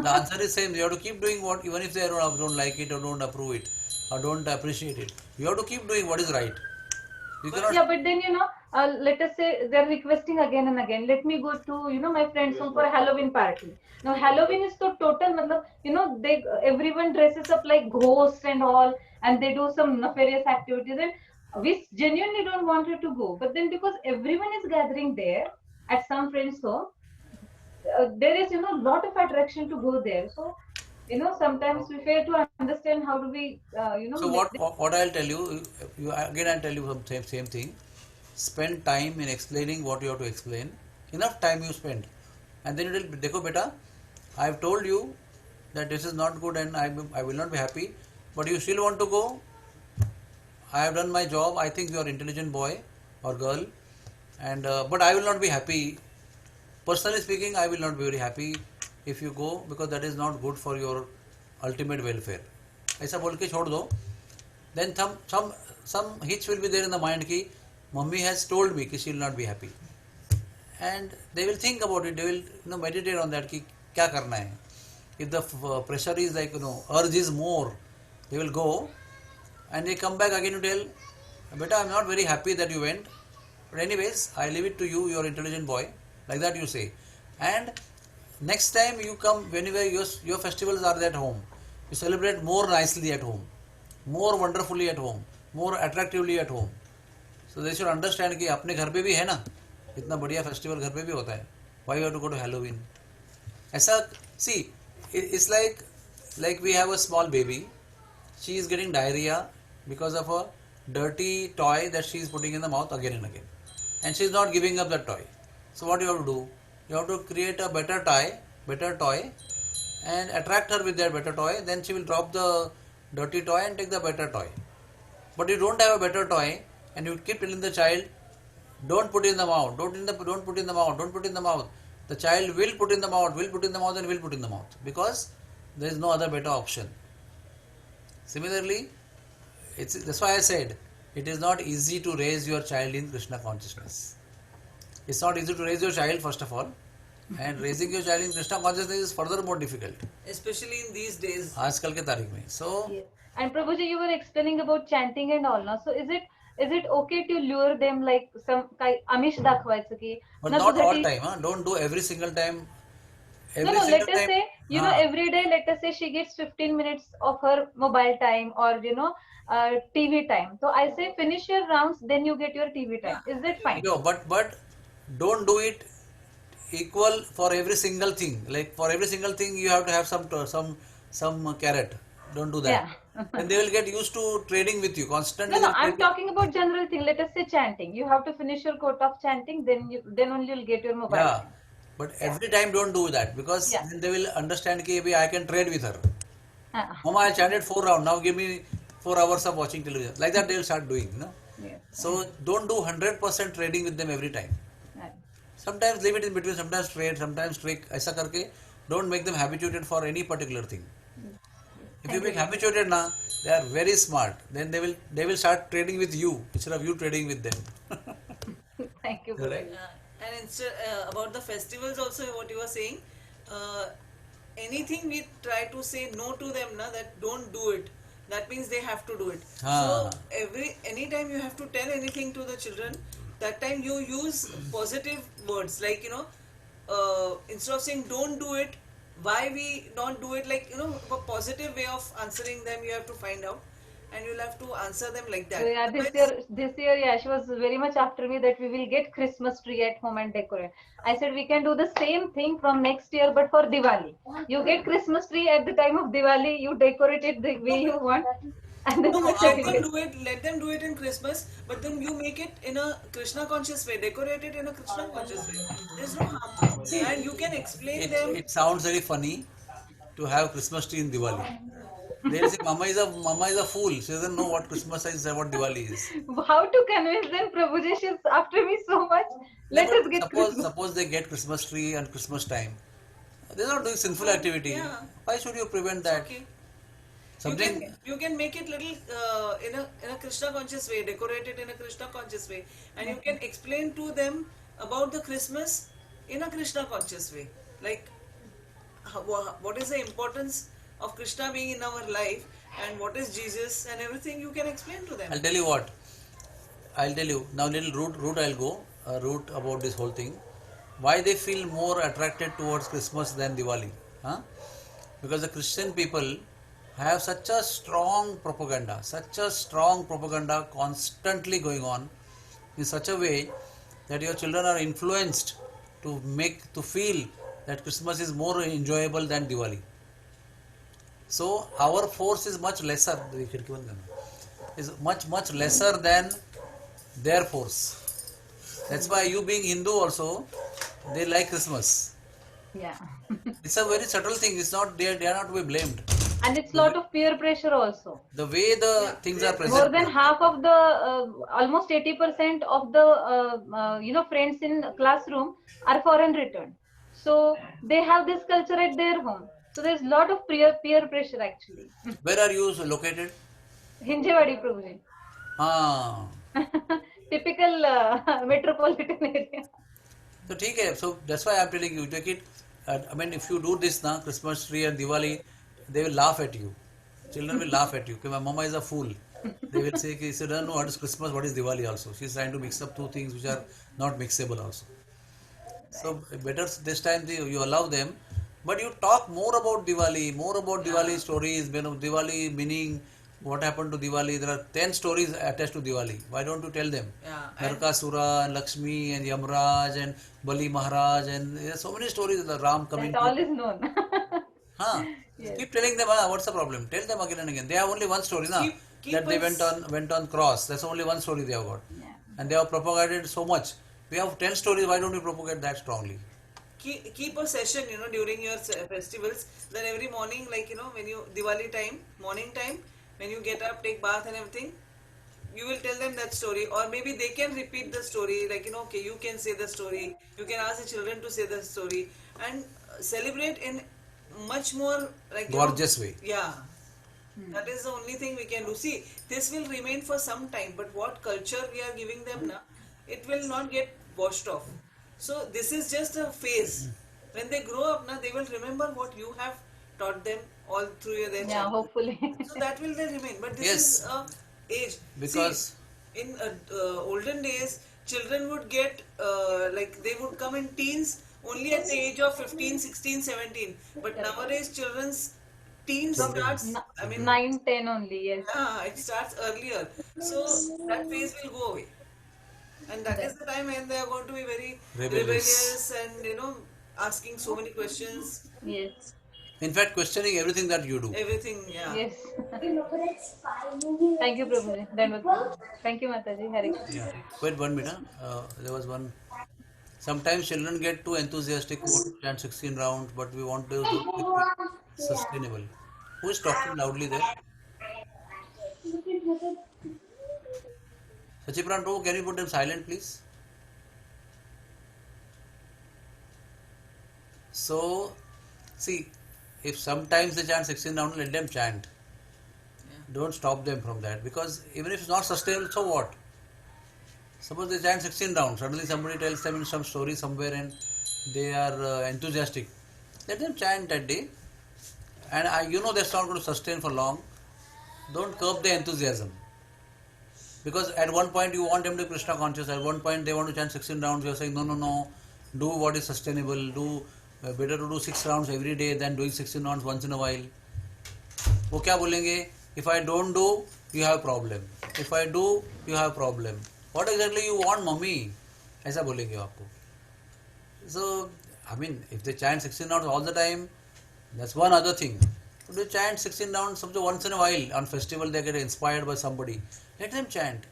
The answer is same. You have to keep doing what, even if they don't like it or don't approve it or don't appreciate it. You have to keep doing what is right. You But cannot. yeah but then let us say they're requesting again and again, let me go to my friends home for a Halloween party. Now Halloween is so total matlab, they everyone dresses up like ghosts and all, and they do some nefarious activities, and we genuinely don't want her to go, but then because everyone is gathering there at some friend's home, there is lot of attraction to go there. So sometimes we fail to understand how do we So make what I'll tell you, again I'll tell you some same thing. spend time in explaining what you have to explain. Enough time you spend. And then you tell, Dekho beta, I have told you that this is not good and I will not be happy, but you still want to go. I have done my job. I think you are intelligent boy or girl, and but I will not be happy. Personally speaking, I will not be very happy if you go, because that is not good for your ultimate welfare. ऐसा बोल के छोड़ दो. Then some hitch will be there in the mind कि mummy has told me कि she will not be happy, and they will think about it. They will meditate on that कि क्या करना है. If the pressure is like urge is more, they will go, and they come back again to tell, beta, I am not very happy that you went, but anyways I leave it to you. You are intelligent boy. Like that you say, and next time you come, whenever your festivals are at home, you celebrate more nicely at home, more wonderfully at home, more attractively at home. So they should understand कि अपने घर पे भी है ना, इतना बढ़िया festival घर पे भी होता है. Why you have to go to Halloween? ऐसा, see, it's like we have a small baby. She is getting diarrhea because of a dirty toy that she is putting in the mouth again and again, and she is not giving up that toy. So what you have to do? You have to create a better toy, and attract her with that better toy. Then she will drop the dirty toy and take the better toy. But you don't have a better toy, and you keep telling the child, don't put in the mouth, don't put in the mouth, don't put in the mouth. The child will put in the mouth, will put in the mouth, and will put in the mouth, because there is no other better option. Similarly, that's why I said it is not easy to raise your child in Krishna consciousness. It's not easy to raise your child, first of all, and raising your child in Krishna consciousness is further more difficult. Especially in these days. आजकल के तारीख में. So Yes. And Prabhuji, you were explaining about chanting and all, no? So is it okay to lure them like some amish दाखवायचं की but ना not all तुझ्यासाठी- time. Huh? Don't do every single time. No, let us say, every day, let us say she gets 15 minutes of her mobile time or, TV time. So I say finish your rounds, then you get your TV time. Is that fine? No, but don't do it equal for every single thing. Like for every single thing you have to have some carrot. Don't do that. Yeah. And they will get used to trading with you constantly. No, I'm talking about general thing. Let us say chanting. You have to finish your quote of chanting, then only you'll get your mobile Yeah, time. but every time don't do that, because Yeah. then they will understand that I can trade with her. Mama, I chanted 4 rounds. Now give me 4 hours of watching television. Like that they will start doing. Yes. So don't do 100% trading with them every time. Right. Sometimes leave it in between. Sometimes trade. Sometimes trick. ऐसा करके don't make them habituated for any particular thing. If you make habituated now, they are very smart. Then they will start trading with you instead of you trading with them. Thank you. Correct. And instead about the festivals also, what you were saying, anything we try to say no to them, that don't do it. That means they have to do it. Ah. So anytime you have to tell anything to the children, that time you use positive words, like instead of saying don't do it, why we don't do it, like a positive way of answering them you have to find out, and you'll have to answer them like that. So yeah, this year, yeah, she was very much after me that we will get Christmas tree at home and decorate. I said we can do the same thing from next year, but for Diwali. You get Christmas tree at the time of Diwali, you decorate it the way you want, and then No, you let them do it in Christmas, but then you make it in a Krishna conscious way, decorate it in a Krishna conscious way. There's no harm. And you can explain them. It sounds very funny to have Christmas tree in Diwali. They will say Mama is a fool. She doesn't know what Christmas is and what Diwali is. How to convince them? Prabhuji, she's after me so much. Let us get Christmas. Suppose they get Christmas tree on Christmas time. They're not doing sinful activity. Yeah. Why should you prevent that? Okay. Something. You can make it little in a Krishna conscious way, decorate it in a Krishna conscious way, and you can explain to them about the Christmas in a Krishna conscious way, like what is the importance of Krishna being in our life and what is Jesus and everything. You can explain to them. I'll tell you what. I'll tell you now. Little route I'll go. Route about this whole thing. Why they feel more attracted towards Christmas than Diwali? Because the Christian people have such a strong propaganda constantly going on in such a way that your children are influenced to feel that Christmas is more enjoyable than Diwali. So our force is much lesser. Is much lesser than their force. That's why you being Hindu also, they like Christmas. Yeah. It's a very subtle thing. It's not they are not to be blamed. And it's The way, lot of peer pressure also. the way the Yeah, things are peer More pressure. than presented. half of the almost 80% of the friends in classroom are foreign returned, so they have this culture at their home, so there's a lot of peer pressure actually. Where are you located? Hinjewadi Prabhuji. Ah. Typical metropolitan area. So ठीक है. So that's why I'm telling you, take it. I mean, if you do this now, Christmas tree and Diwali, they will laugh at you. Children will laugh at you. Okay, my mama is a fool. They will say, she doesn't know what is Christmas, what is Diwali also. She's trying to mix up two things which are not mixable also. So better this time you allow them, but you talk more about Diwali stories, Diwali meaning, what happened to Diwali. There are 10 stories attached to Diwali. Why don't you tell them? Yeah, and Narakasura and Lakshmi and Yamraj and Bali Maharaj, and there are so many stories. The Ram coming That to. all is known. Huh? Yes. Keep telling them, what's the problem? Tell them again and again. They have only one story, na? keep That they us. went on cross. That's only one story they have got. Yeah. And they have propagated so much. We have 10 stories, why don't we propagate that strongly? Keep a session, during your festivals. Then every morning, like, when you Diwali time, morning time, when you get up, take bath and everything, you will tell them that story, or maybe they can repeat the story. Like, okay, you can say the story. You can ask the children to say the story, and celebrate in much more, like, Gorgeous way. yeah. That is the only thing we can do. See, this will remain for some time, but what culture we are giving them now, it will not get washed off. So this is just a phase. When they grow up now, they will remember what you have taught them all through their Yeah, childhood. hopefully. So that will they remain. But this is Yes, a age. because See, in olden days, children would get like they would come in teens only at the age of 15, 16, 17. But nowadays, children's teens starts. I mean, 9, 10 only, yes. yeah, it starts earlier. So that phase will go away. And that is the time when they are going to be very rebellious. rebellious and, asking so many questions. Yes. In fact, questioning everything that you do. Everything, yeah. Yes. Thank you, Prabhuji. Dandavat Prabhuji. Thank you, Mataji. Hare Krishna. Yeah. Wait 1 minute. There was one. Sometimes children get too enthusiastic, want to chant 16 rounds, but we want to do it sustainable. Who is talking loudly there? Sachipran Prabhu, can you put them silent, please? So, see, if sometimes they chant 16 rounds, let them chant. Don't stop them from that, because even if it's not sustainable, so what? Suppose they chant 16 rounds, suddenly somebody tells them in some story somewhere and they are enthusiastic. Let them chant that day, and that's not going to sustain for long. Don't curb the enthusiasm. Because at one point you want them to be Krishna conscious, at one point they want to chant 16 rounds, you are saying, no, do what is sustainable, better to do 6 rounds every day than doing 16 rounds once in a while. वो क्या बोलेंगे? If I don't do, you have problem. If I do, you have problem. What exactly you want, mummy? ऐसा बोलेंगे आपको. So, I mean, if they chant 16 rounds all the time, that's one other thing. If they chant 16 rounds once in a while, on festival they get inspired by somebody. Let them chant.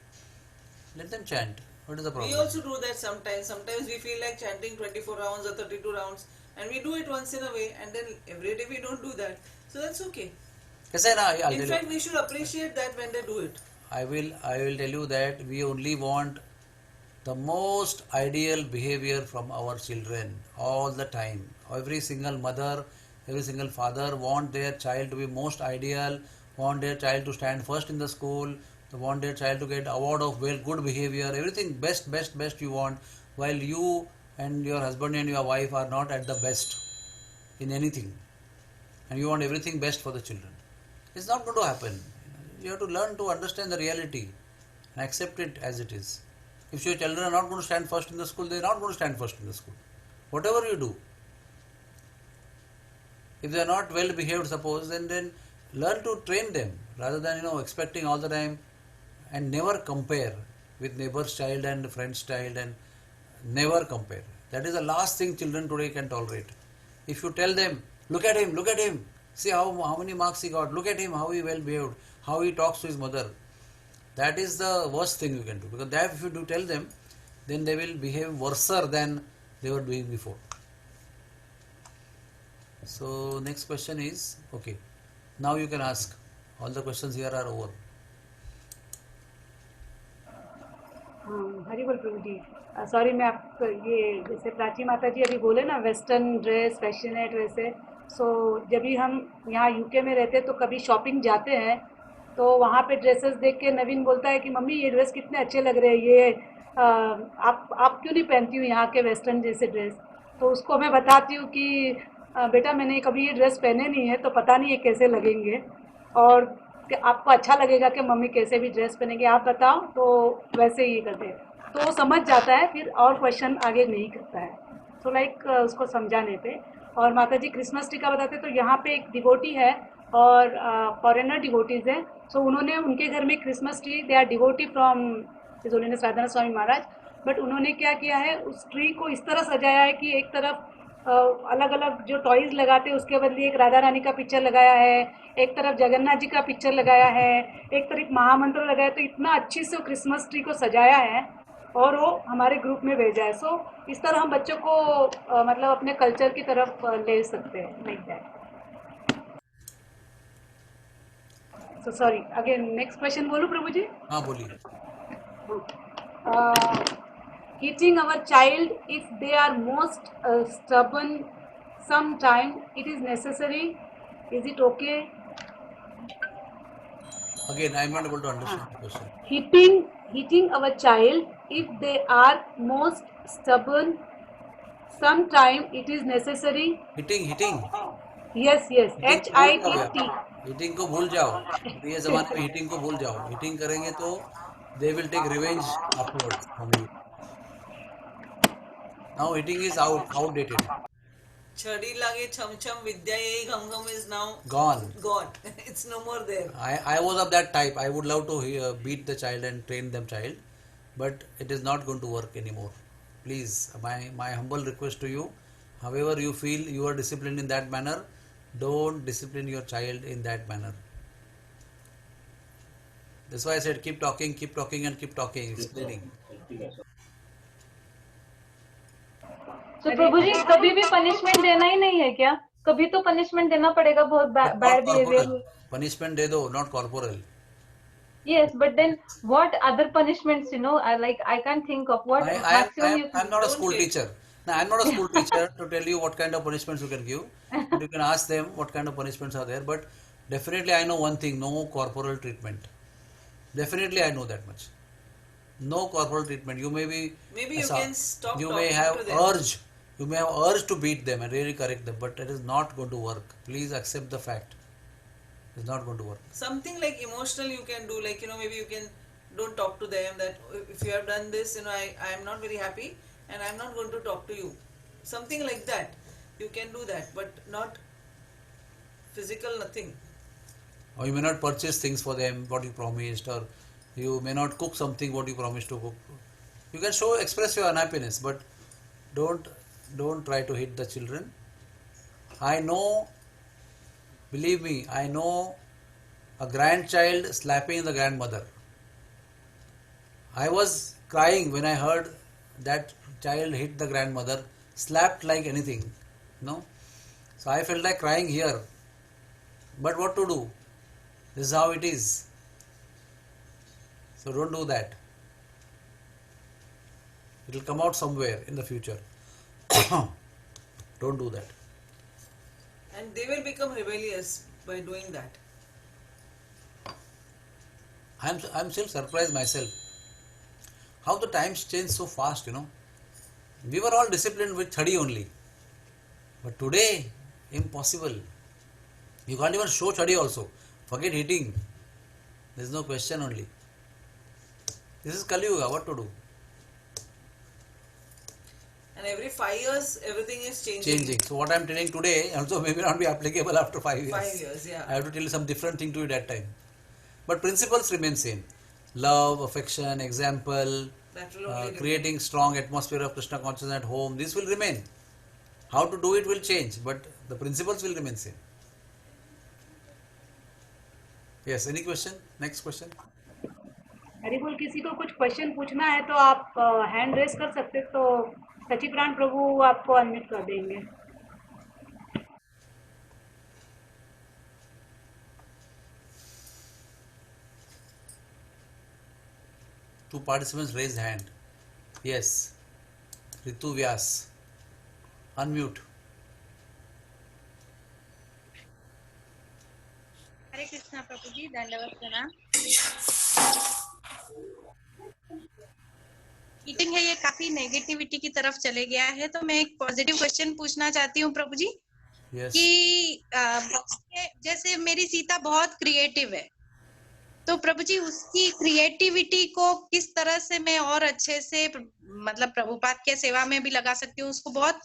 Let them chant. What is the problem? We also do that sometimes. Sometimes we feel like chanting 24 rounds or 32 rounds, and we do it once in a way, and then every day we don't do that. So that's okay. कैसा है ना? I'll In tell fact, you. we should appreciate that when they do it. I will tell you that we only want the most ideal behavior from our children all the time. Every single mother, every single father want their child to be most ideal, want their child to stand first in the school, want their child to get award of good behavior, everything best you want, while you and your husband and your wife are not at the best in anything, and you want everything best for the children. It's not going to happen. You have to learn to understand the reality and accept it as it is. If your children are not going to stand first in the school, they are not going to stand first in the school. Whatever you do, if they are not well behaved, suppose, then learn to train them rather than expecting all the time, and never compare with neighbor's child and friend's child, and never compare. That is the last thing children today can tolerate. If you tell them, look at him, see how many marks he got, look at him, how he well behaved, how he talks to his mother, that is the worst thing you can do. Because that if you do tell them, then they will behave worse than they were doing before. So next question is, okay, now you can ask. All the questions here are over. हरी बोल प्रभु जी। Sorry, मैं आपको ये जैसे प्राची माता जी अभी बोले ना western dress passionate वैसे, सो जब भी हम यहाँ यूके में रहते तो कभी शॉपिंग जाते हैं तो वहाँ पे ड्रेसेस देख के नवीन बोलता है कि मम्मी ये ड्रेस कितने अच्छे लग रहे हैं, ये आप क्यों नहीं पहनती हूँ यहाँ के वेस्टर्न जैसे ड्रेस। तो उसको मैं बताती हूँ कि बेटा मैंने कभी ये ड्रेस पहने नहीं है तो पता नहीं ये कैसे लगेंगे, और कि आपको अच्छा लगेगा कि मम्मी कैसे भी ड्रेस पहनेंगे आप बताओ, तो वैसे ही करते हैं। तो वो समझ जाता है, फिर और क्वेश्चन आगे नहीं करता है। तो लाइक उसको समझाने पे। और माता जी क्रिसमस ट्री का बताते तो यहाँ पे एक डिवोटी है और फॉरेनर डिवोटीज़ हैं। सो उन्होंने उनके घर में Christmas tree, they are devotee from His Holiness Radhanath Swami Maharaj, but उन्होंने क्या किया है उस ट्री को इस तरह सजाया है कि एक तरफ अलग अलग जो टॉयज़ लगाते हैं उसके बदले एक राधा रानी का पिक्चर लगाया है, एक तरफ जगन्नाथ जी का पिक्चर लगाया है, एक तरफ महामंत्र लगाया। तो इतना अच्छी से क्रिसमस ट्री को सजाया है और वो हमारे ग्रुप में भेजा है। सो इस तरह हम बच्चों को मतलब अपने कल्चर की तरफ ले सकते हैं, like that. So sorry, again next question बोलूँ प्रभु जी? हाँ बोलिए. Hitting our child if they are most stubborn, sometime it is necessary. Is it okay? Again, I am not able to understand the question. Hitting our child if they are most stubborn, sometime it is necessary. Hitting. Yes, hitting को भूल जाओ HITT. यार. Hitting को भूल जाओ. ये जमाने में हिटिंग को भूल जाओ. हिटिंग करेंगे तो they will take revenge afterwards from you. Now hitting is outdated. Chadi lage chum chum vidya ye gham gham is now Gone. It's no more there. I was of that type. I would love to beat the child and train them child, but it is not going to work anymore. Please, my humble request to you, however you feel you are disciplined in that manner, don't discipline your child in that manner. That's why I said keep talking and keep talking, explaining. तो प्रभु जी कभी भी punishment देना ही नहीं है क्या? कभी तो punishment देना पड़ेगा, बहुत But bad not behaviour. corporal. Punishment de do, not corporal. Yes, but then what other punishments, I can't think of what maximum you I'm can. not a school teacher. Now, I'm not a school teacher to tell you what kind of punishments you can give. But you can ask them what kind of punishments are there. But definitely, I know one thing: no corporal treatment. Definitely, I know that much. No corporal treatment. You may be. Maybe you can stop You talking may have to them. urge. You may have urge to beat them and really correct them, but it is not going to work. Please accept the fact. It's not going to work. Something like emotional you can do, like maybe you can don't talk to them that if you have done this, I am not very happy and I am not going to talk to you. Something like that. You can do that, but not physical, nothing. Or you may not purchase things for them what you promised, or you may not cook something what you promised to cook. You can express your unhappiness, but don't try to hit the children. I know, believe me, I know a grandchild slapping the grandmother. I was crying when I heard that child hit the grandmother, slapped like anything, So I felt like crying here. But what to do? This is how it is. So don't do that. It will come out somewhere in the future. Don't do that. And they will become rebellious by doing that. I'm still surprised myself how the times change so fast, We were all disciplined with 30 only. But today, impossible. You can't even show 30 also. Forget hitting. There's no question only. This is Kali Yuga, what to do? And every 5 years, everything is changing. So what I'm telling today also maybe not be applicable after 5 years. 5 years, yeah. I have to tell you some different thing to you that time. But principles remain same. Love, affection, example, That will only creating strong atmosphere of Krishna consciousness at home. This will remain. How to do it will change, but the principles will remain same. Yes, any question? Next question. Hari बोल, किसी को कुछ question पूछना है तो आप hand raise कर सकते, तो सचिप्राण प्रभु आपको अनम्यूट कर देंगे. Two participants raised hand. Yes. Ritu Vyas. Unmute. हरे कृष्णा प्रभु जी, दंडवत प्रणाम. मीटिंग है ये काफी नेगेटिविटी की तरफ चले गया है, तो मैं एक पॉजिटिव क्वेश्चन पूछना चाहती हूँ प्रभु जी. Yes. कि जैसे मेरी सीता बहुत क्रिएटिव है, तो प्रभु जी उसकी क्रिएटिविटी को किस तरह से मैं और अच्छे से मतलब प्रभुपाद के सेवा में भी लगा सकती हूँ. उसको बहुत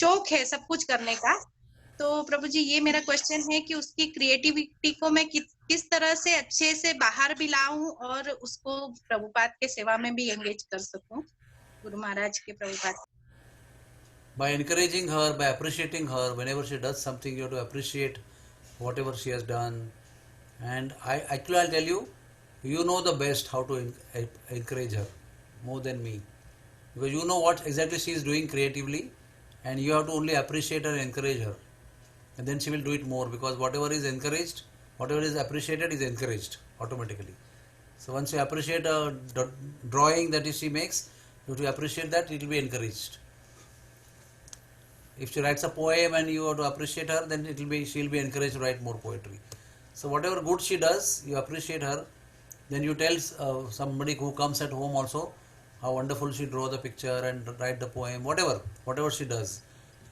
शौक है सब कुछ करने का, तो प्रभु जी ये मेरा क्वेश्चन है कि उसकी क्रिएटिविटी को मैं किस तरह से अच्छे से बाहर भी लाऊं और उसको प्रभुपाद के सेवा में भी एंगेज कर सकूं, गुरु महाराज के Prabhupada. By encouraging her, by appreciating her, whenever she does something, you have to appreciate whatever she has done. And I'll tell you, you know the best how to encourage her more than me, because you know what exactly she is doing creatively, and you have to only appreciate her and encourage her, and then she will do it more, because whatever is encouraged, whatever is appreciated is encouraged automatically. So once you appreciate a drawing that she makes, you have to appreciate that, it will be encouraged. If she writes a poem and you have to appreciate her, then she will be encouraged to write more poetry. So whatever good she does, you appreciate her. Then you tell somebody who comes at home also how wonderful she draw the picture and write the poem, whatever she does.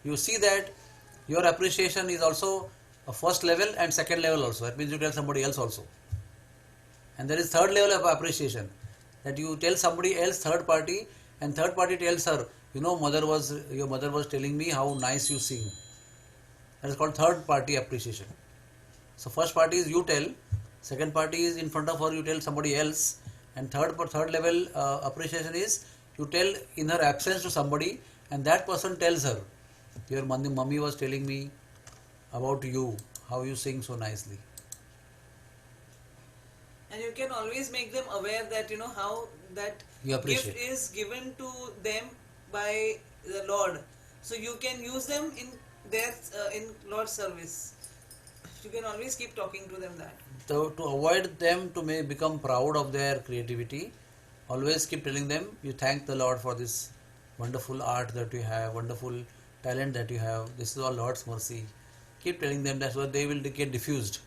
You see that your appreciation is also a first level and second level also. That means you tell somebody else also. And there is third level of appreciation, that you tell somebody else, third party, and third party tells her, you know, your mother was telling me how nice you sing. That is called third party appreciation. So first party is you tell, second party is in front of her you tell somebody else, and third level appreciation is you tell in her absence to somebody, and that person tells her, your mummy was telling me about you, how you sing so nicely. And you can always make them aware that you know how that gift is given to them by the Lord. So you can use them in their in Lord's service. You can always keep talking to them that. So to avoid them to become proud of their creativity, always keep telling them, you thank the Lord for this wonderful art that you have, wonderful talent that you have. This is all Lord's mercy. Keep telling them that, so they will get diffused,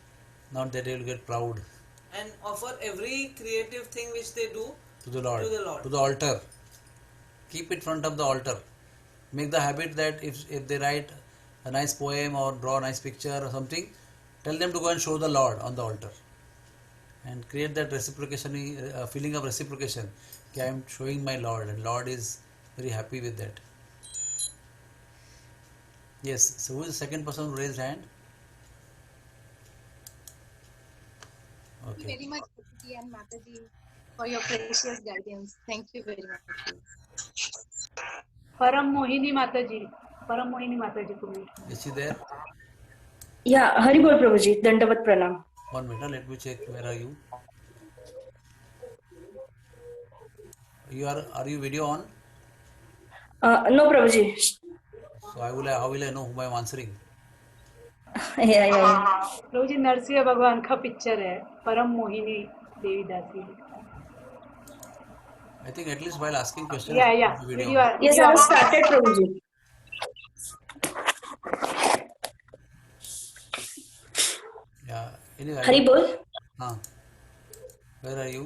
not that they will get proud. And offer every creative thing which they do to the Lord, to the altar. Keep it in front of the altar. Make the habit that if they write a nice poem or draw a nice picture or something, tell them to go and show the Lord on the altar, and create that reciprocation, feeling of reciprocation. Okay, I am showing my Lord, and Lord is very happy with that. Yes. So who is the second person who raised hand? Okay. Thank you very much, Prabhuji and Mataji, for your precious guidance. Thank you very much. Param Mohini Mataji को. Is she there? Yeah, Hari Bol Prabhuji, Dandavat Pranam. 1 minute, let me check. Where are you? Are you video on? No, Prabhuji. So how will I know whom I am answering? Yeah. प्रभुजी नरसिंह भगवान का picture है, परम मोहिनी देवी दासी. I think at least while asking questions. Yeah. Yes, I have started, Prabhuji. Yeah. Anyway. Hari Bol. Where are you?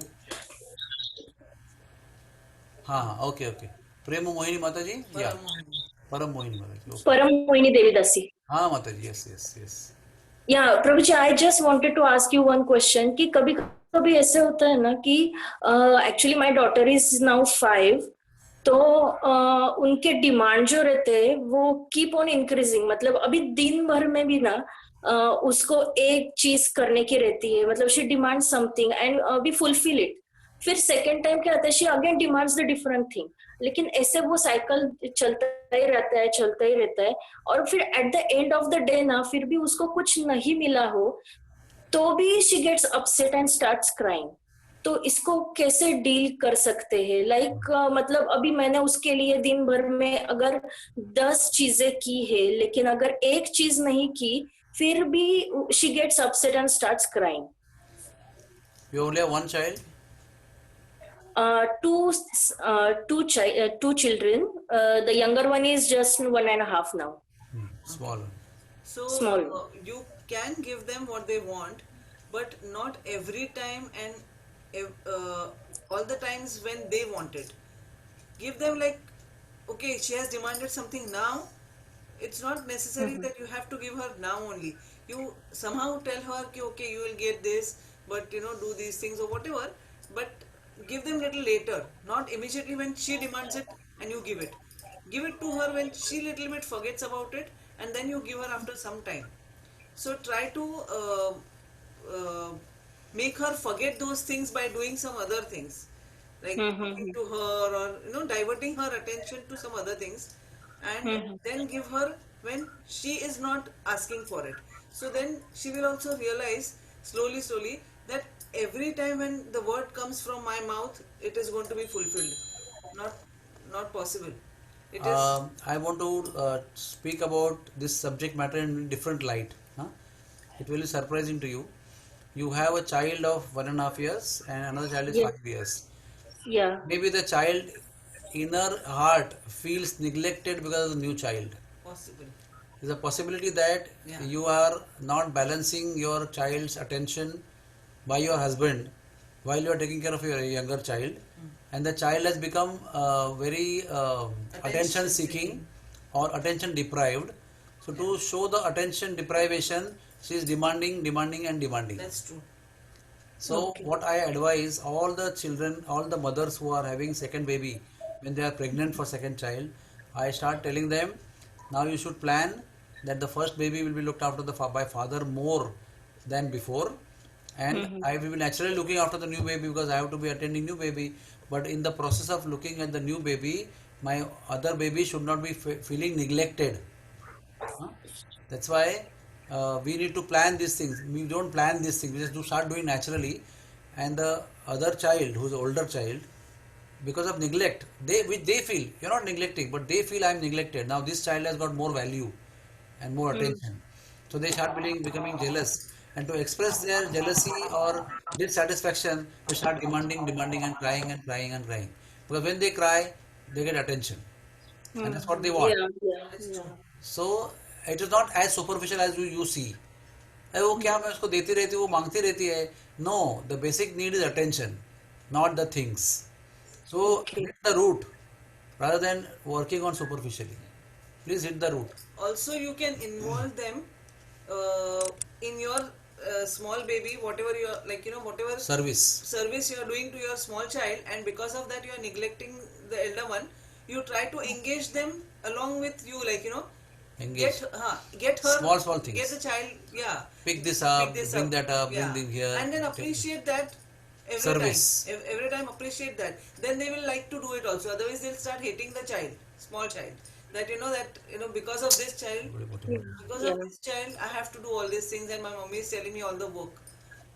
Okay. Prem Mohini Mataji? Yeah. Param Mohini Mataji. Okay. Param Mohini Devi Dasi. Mataji. Yes. Yeah, Prabhuji, I just wanted to ask you one question कि कभी ऐसे होता है ना कि actually my daughter is now 5, तो उनके demand जो रहते हैं वो keep on increasing. मतलब अभी दिन भर में भी ना उसको एक चीज करने की रहती है, मतलब she demands something and we fulfill it. फिर सेकेंड टाइम क्या आता है, she again demands the different thing. लेकिन ऐसे वो साइकिल चलता ही रहता है और फिर at the end of the day ना फिर भी उसको कुछ नहीं मिला हो तो भी she gets upset and starts crying. तो इसको कैसे डील कर सकते हैं? लाइक मतलब अभी मैंने उसके लिए दिन भर में अगर 10 चीजें की है, लेकिन अगर एक चीज नहीं की, फिर भी she gets upset and starts crying. You only have one child? Two children. The younger one is just 1.5 now. Small. So Small. you can give them what they want, but not every time and all the times when they want it. Give them like, okay, she has demanded something now. It's not necessary that you have to give her now only. You somehow tell her, ki, okay, you will get this, but do these things or whatever. But give them little later, not immediately when she demands it and you give it. Give it to her when she little bit forgets about it, and then you give her after some time. So try to make her forget those things by doing some other things, like talking to her or diverting her attention to some other things, and then give her when she is not asking for it. So then she will also realize slowly, slowly that every time when the word comes from my mouth, it is going to be fulfilled. Not, not possible. It is. I want to speak about this subject matter in different light. Huh? It will be surprising to you. You have a child of 1.5 years and another child is Yes. 5 years. Yeah. Maybe the child inner heart feels neglected because of the new child. Possible. There's a possibility that Yeah. you are not balancing your child's attention by your husband while you are taking care of your younger child, and the child has become very attention seeking or attention deprived. So to show the attention deprivation, she is demanding, demanding, and demanding. That's true. So Okay. what I advise all the children, all the mothers who are having second baby, when they are pregnant for second child, I start telling them, now you should plan that the first baby will be looked after by father more than before, and I will be naturally looking after the new baby because I have to be attending new baby. But in the process of looking at the new baby, my other baby should not be feeling neglected. Huh? That's why we need to plan these things. We don't plan these things. We just do start doing naturally, and the other child, who's the older child, because of neglect, they feel you're not neglecting, but they feel I'm neglected. Now this child has got more value and more attention, so they start becoming jealous, and to express their jealousy or dissatisfaction, they start demanding, demanding, and crying and crying and crying. Because when they cry, they get attention, and that's what they want. Yeah. Yeah. That's Yeah. true. So it is not as superficial as you see. अरे वो क्या मैं उसको देती रहती हूँ वो मांगती रहती है. No, the basic need is attention, not the things. So Okay. hit the root rather than working on superficially. Please hit the root. Also, you can involve them in your small baby, whatever you are like, whatever Service. you are doing to your small child, and because of that you are neglecting the elder one. You try to engage them along with you, like Engage. get her Small things. get the child, yeah, Pick this up, pick this bring up, that up, yeah, bring them here. and then appreciate that every Service. time. Every time appreciate that. Then they will like to do it also. Otherwise, they'll start hating the child, small child. That because of this child, because of Yeah. this child, I have to do all these things, and my mommy is telling me all the work.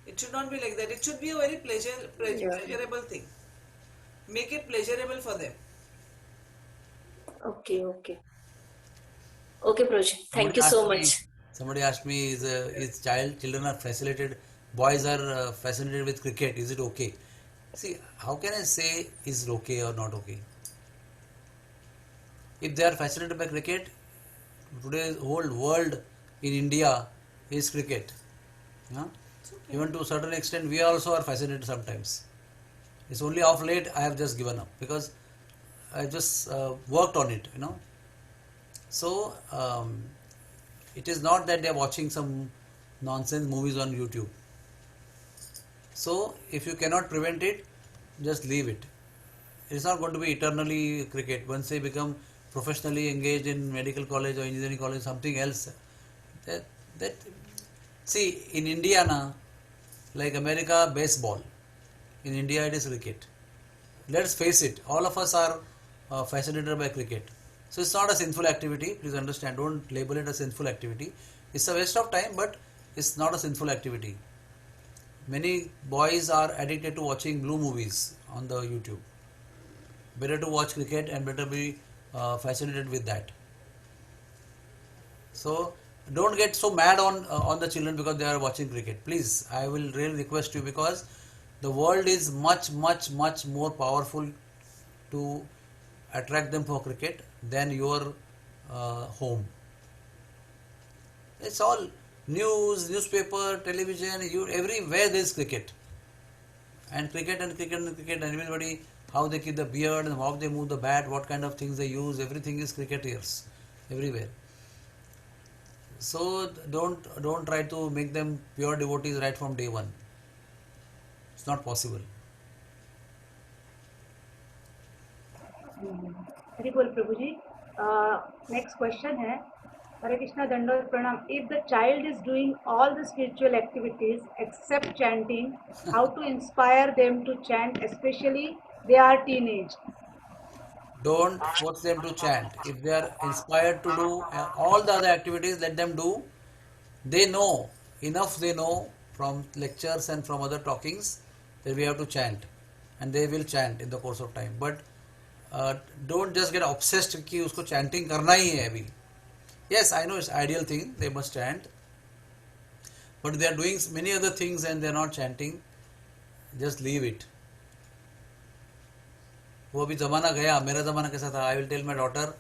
It should not be like that. It should be a very pleasurable thing. Make it pleasurable for them. Okay. Okay. Okay, Proj. Thank you so much. Somebody asked me, is children are fascinated, boys are fascinated with cricket, is it okay? See, how can I say is it okay or not okay? If they are fascinated by cricket, today's whole world in India is cricket. Huh? Even to a certain extent, we also are fascinated sometimes. It's only of late I have just given up because I just worked on it, So it is not that they are watching some nonsense movies on YouTube. So if you cannot prevent it, just leave it. It's not going to be eternally cricket. Once they become professionally engaged in medical college or engineering college, something else. That see in India now, like America, baseball. In India, it is cricket. Let's face it, all of us are fascinated by cricket. So it's not a sinful activity. Please understand. Don't label it a sinful activity. It's a waste of time, but it's not a sinful activity. Many boys are addicted to watching blue movies on the YouTube. Better to watch cricket and better be fascinated with that. So don't get so mad on the children because they are watching cricket. Please, I will really request you, because the world is much more powerful to attract them for cricket than your home. It's all news, newspaper, television, everywhere there is cricket. And cricket and cricket and cricket, and everybody, how they keep the beard and how they move the bat, what kind of things they use, everything is cricketers everywhere. So don't try to make them pure devotees right from day one. It's not possible. Hari बोल प्रभु जी. Next question है, हरे कृष्णा दंडोत प्रणाम. If the child is doing all the spiritual activities except chanting, how to inspire them to chant, especially they are teenage? Don't force them to chant. If they are inspired to do all the other activities, let them do. They know enough, they know from lectures and from other talkings that we have to chant, and they will chant in the course of time. But don't just get obsessed कि उसको chanting करना ही है अभी. Yes, I know it's ideal thing, they must chant, but they are doing many other things and they are not chanting. Just leave it. वो अभी ज़माना गया. मेरा ज़माना कैसा था? I will tell my daughter,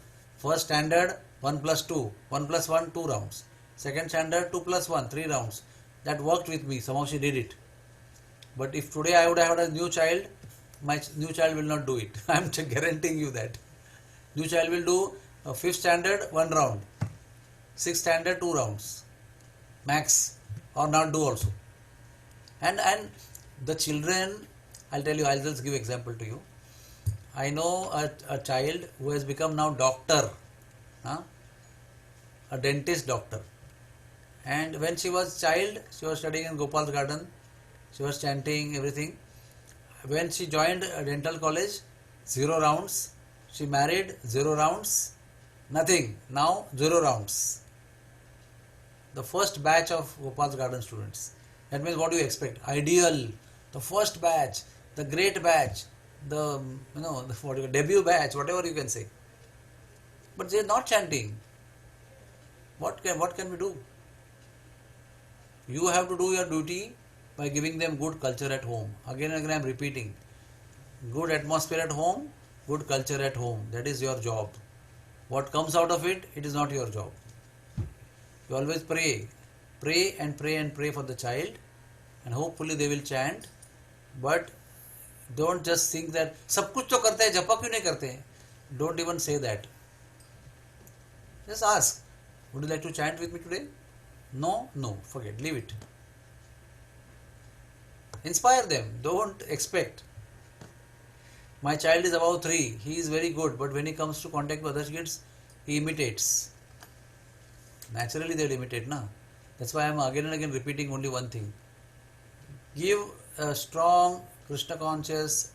first standard 1 plus 2, 1 plus 1 2 rounds, second standard 2 plus 1 3 rounds. That worked with me. Somehow she did it. But if today I would have had a new child, my new child will not do it. I am guaranteeing you that. New child will do 5th standard 1 round, 6th standard 2 rounds max, or not do also. And the children, I'll tell you, I'll just give example to you. I know a child who has become now doctor, a dentist doctor. And when she was child, she was studying in Gopal's garden. She was chanting everything. When she joined a dental college, 0 rounds. She married, 0 rounds. Nothing. Now 0 rounds. The first batch of Gopal's garden students. That means what do you expect? Ideal. The first batch, the great batch, the debut batch, whatever you can say. But they are not chanting. What can we do? You have to do your duty by giving them good culture at home. Again and again I am repeating. Good atmosphere at home, good culture at home. That is your job. What comes out of it, it is not your job. You always pray. Pray and pray and pray for the child, and hopefully they will chant. But don't just think that सब कुछ तो करते हैं, जपा क्यों नहीं करते हैं? Don't even say that. Just ask, would you like to chant with me today? No, forget, leave it. Inspire them, don't expect. My child is above 3, he is very good, but when he comes to contact with other kids, he imitates. Naturally they will imitate, na? That's why I am again and again repeating only one thing. Give a strong Krishna conscious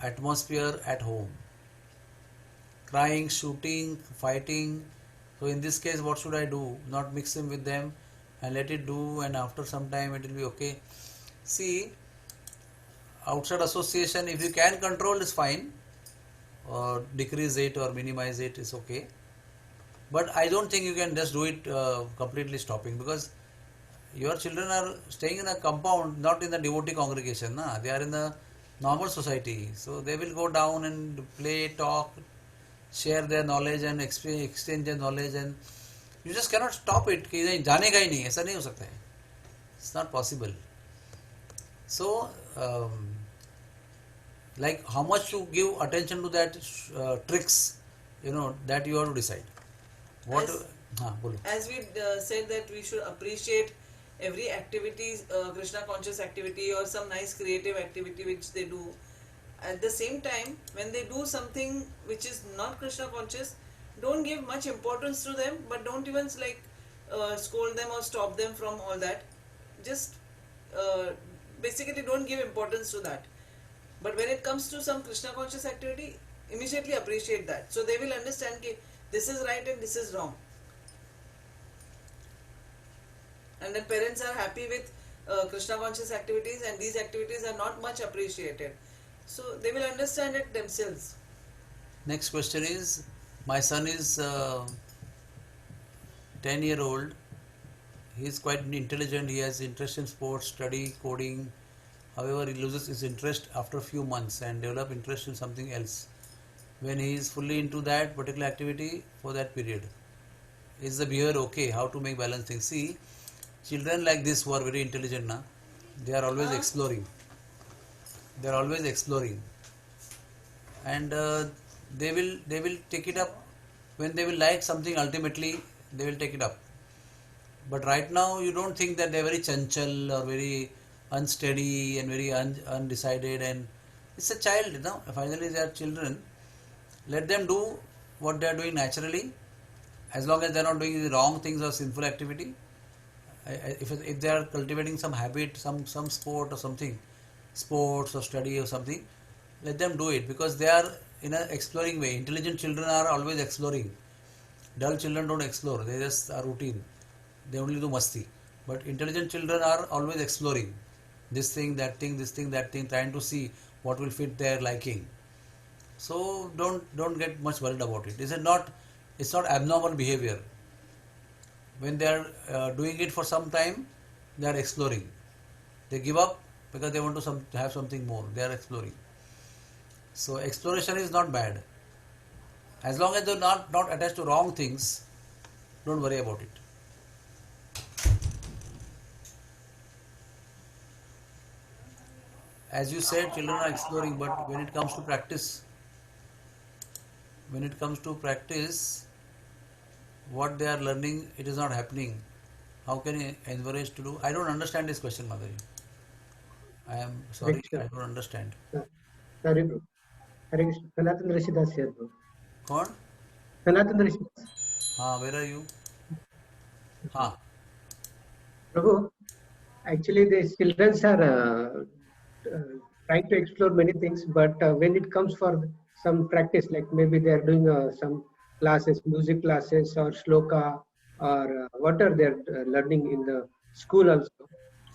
atmosphere at home. Crying, shooting, fighting. So in this case, what should I do? Not mix him with them and let it do, and after some time it will be okay. See, outside association, if you can control, is fine, or decrease it or minimize it is okay. But I don't think you can just do it completely stopping, because your children are staying in a compound, not in the devotee congregation. They are in the normal society. So they will go down and play, talk, share their knowledge and exchange their knowledge, and you just cannot stop it कि नहीं जाने का ही नहीं, ऐसा नहीं हो सकता है. It's not possible. So like how much to give attention to that tricks, that you have to decide. What? As we said that we should appreciate every activity, Krishna conscious activity or some nice creative activity which they do. At the same time, when they do something which is not Krishna conscious, don't give much importance to them, but don't even scold them or stop them from all that. Just basically don't give importance to that. But when it comes to some Krishna conscious activity, immediately appreciate that. So they will understand that this is right and this is wrong. And then parents are happy with Krishna conscious activities, and these activities are not much appreciated. So they will understand it themselves. Next question is, my son is 10-year-old. He is quite intelligent. He has interest in sports, study, coding. However, he loses his interest after a few months and develop interest in something else when he is fully into that particular activity for that period. Is the behavior okay? How to make balance things? See, children like this who are very intelligent, na, they are always exploring. They are always exploring, and they will take it up when they will like something. Ultimately, they will take it up. But right now, you don't think that they are very chanchal or very unsteady and very undecided. And it's a child, you know. Finally, they are children. Let them do what they are doing naturally, as long as they are not doing the wrong things or sinful activity. If they are cultivating some habit, some sport or something, sports or study or something, let them do it, because they are in an exploring way. Intelligent children are always exploring. Dull children don't explore, they just are routine, they only do masti. But intelligent children are always exploring this thing, that thing, this thing, that thing, trying to see what will fit their liking. So don't get much worried about it. It's not abnormal behavior. When they are doing it for some time, they are exploring. They give up because they want to have something more. They are exploring. So exploration is not bad. As long as they're not attached to wrong things, don't worry about it. As you said, children are exploring, but when it comes to practice, what they are learning, it is not happening. How can you encourage to do? I don't understand this question, Madhuri. I am sorry, Krishna. I don't understand. Sorry, bro. Hare Krishna. Sanatan Rishidas here, bro. Kon? Sanatan Rishidas. Where are you? Ha. Prabhu, actually, the children are trying to explore many things, but when it comes for some practice, like maybe they are doing some classes, music classes or shloka or whatever they're learning in the school also,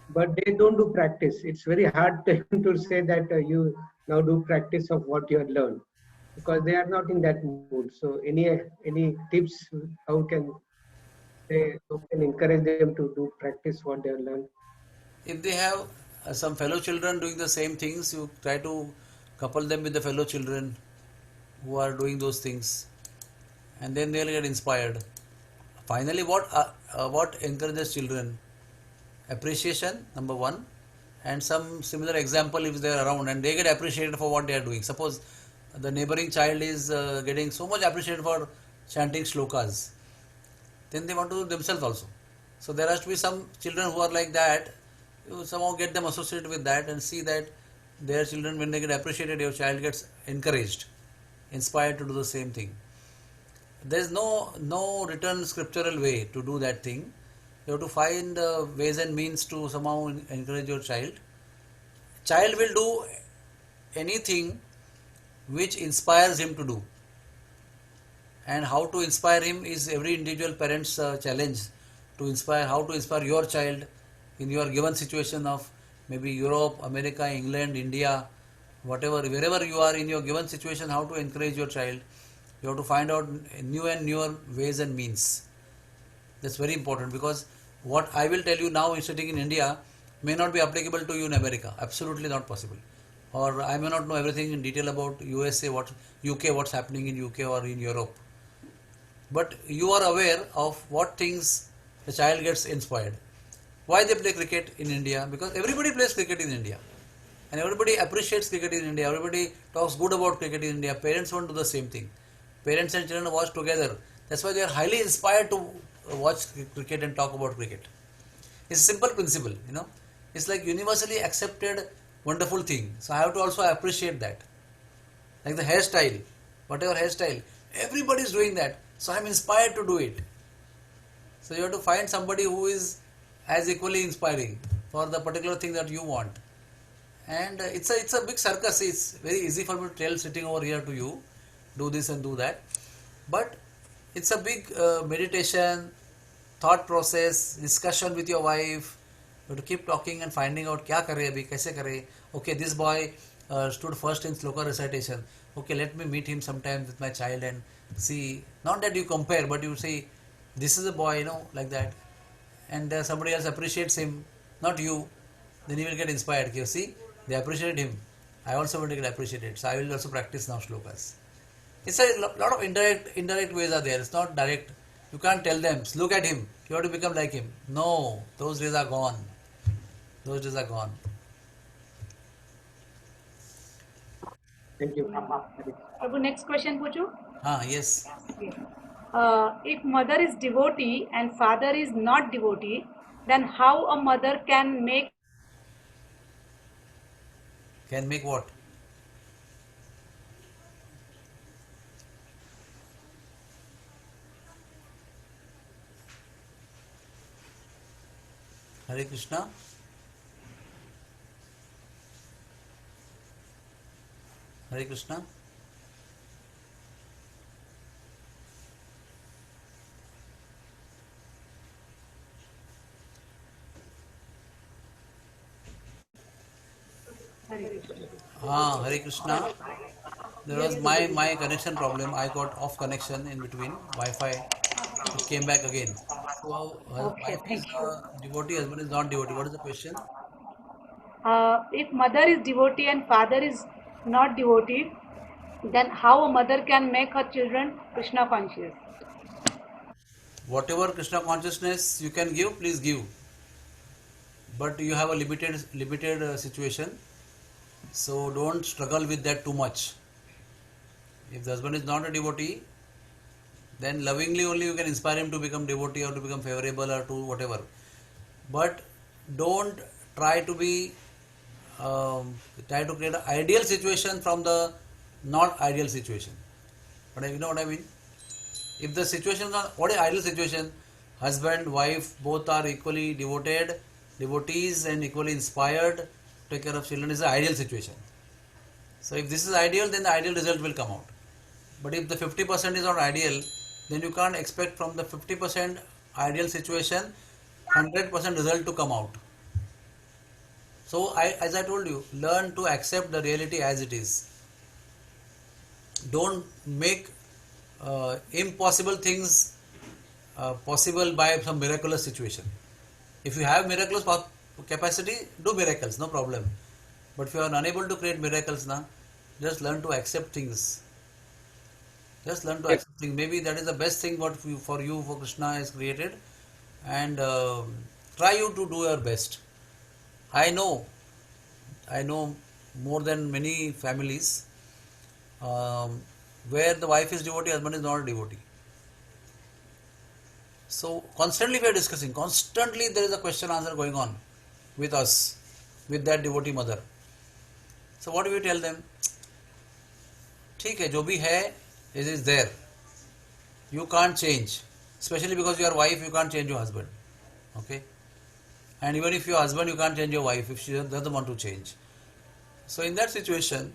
but they don't do practice. It's very hard to say that you now do practice of what you have learned, because they are not in that mood. So any tips how can encourage them to do practice what they have learned? If they have some fellow children doing the same things, you try to couple them with the fellow children who are doing those things, and then they'll get inspired. Finally, what encourages children? Appreciation, number one, and some similar example if they are around and they get appreciated for what they are doing. Suppose the neighboring child is getting so much appreciated for chanting shlokas, then they want to do themselves also. So there has to be some children who are like that. You somehow get them associated with that and see that their children, when they get appreciated, your child gets encouraged, inspired to do the same thing. There is no written scriptural way to do that thing. You have to find ways and means to somehow encourage your child. Child will do anything which inspires him to do. And how to inspire him is every individual parent's challenge. How to inspire your child in your given situation of maybe Europe, America, England, India, whatever, wherever you are in your given situation, how to encourage your child. You have to find out new and newer ways and means. That's very important, because what I will tell you now sitting in India may not be applicable to you in America. Absolutely not possible. Or I may not know everything in detail about USA, UK, what's happening in UK or in Europe. But you are aware of what things the child gets inspired. Why they play cricket in India? Because everybody plays cricket in India. And everybody appreciates cricket in India. Everybody talks good about cricket in India. Parents want to do the same thing. Parents and children watch together. That's why they are highly inspired to watch cricket and talk about cricket. It's a simple principle, you know. It's like universally accepted wonderful thing. So I have to also appreciate that. Like the hairstyle, whatever hairstyle, everybody is doing that. So I'm inspired to do it. So you have to find somebody who is as equally inspiring for the particular thing that you want. And it's a big circus. It's very easy for me to tell sitting over here to you, do this and do that. But it's a big meditation, thought process, discussion with your wife, You have to keep talking and finding out क्या करे अभी कैसे करे. Okay, this boy stood first in sloka recitation. Okay, let me meet him sometime with my child and see. Not that you compare, but you say, this is a boy, like that. And somebody else appreciates him, not you. Then you will get inspired. You see, they appreciate him. I also want to get appreciated. So I will also practice now shlokas. It's a lot of indirect ways are there. It's not direct. You can't tell them, look at him. You have to become like him. No, those days are gone. Those days are gone. Thank you. Prabhu, next question पूछूं? Yes. If mother is devotee and father is not devotee, then how a mother can make Can make what? Hare Krishna. Hare Krishna. Hare Krishna. There was my connection problem. I got off connection in between Wi-Fi. It came back again. So Okay, wife is thank you. devotee, husband is not devotee. What is the question? If mother is devotee and father is not devotee, then how a mother can make her children Krishna conscious? Whatever Krishna consciousness you can give, please give. But you have a limited situation, so don't struggle with that too much. If the husband is not a devotee, then lovingly only you can inspire him to become devotee or to become favorable or to whatever. But don't try to be try to create an ideal situation from the not ideal situation. But you know what I mean? If the situation is not, what is ideal situation? Husband, wife, both are equally devotees and equally inspired to take care of children is the ideal situation. So if this is ideal, then the ideal result will come out. But if the 50% is not ideal, then you can't expect from the 50% ideal situation 100% result to come out. So as I told you, learn to accept the reality as it is. Don't make impossible things possible by some miraculous situation. If you have miraculous capacity, do miracles, no problem. But if you are unable to create miracles, just learn to accept things. Just learn to accept things. Maybe that is the best thing what for Krishna has created, and try you to do your best. I know more than many families where the wife is devotee, husband is not a devotee. So constantly we are discussing, constantly there is a question answer going on with us, with that devotee mother. So what do we tell them? ठीक है, जो भी है, it is there. You can't change. Especially because you are wife, you can't change your husband. Okay? And even if you are husband, you can't change your wife if she doesn't want to change. So in that situation,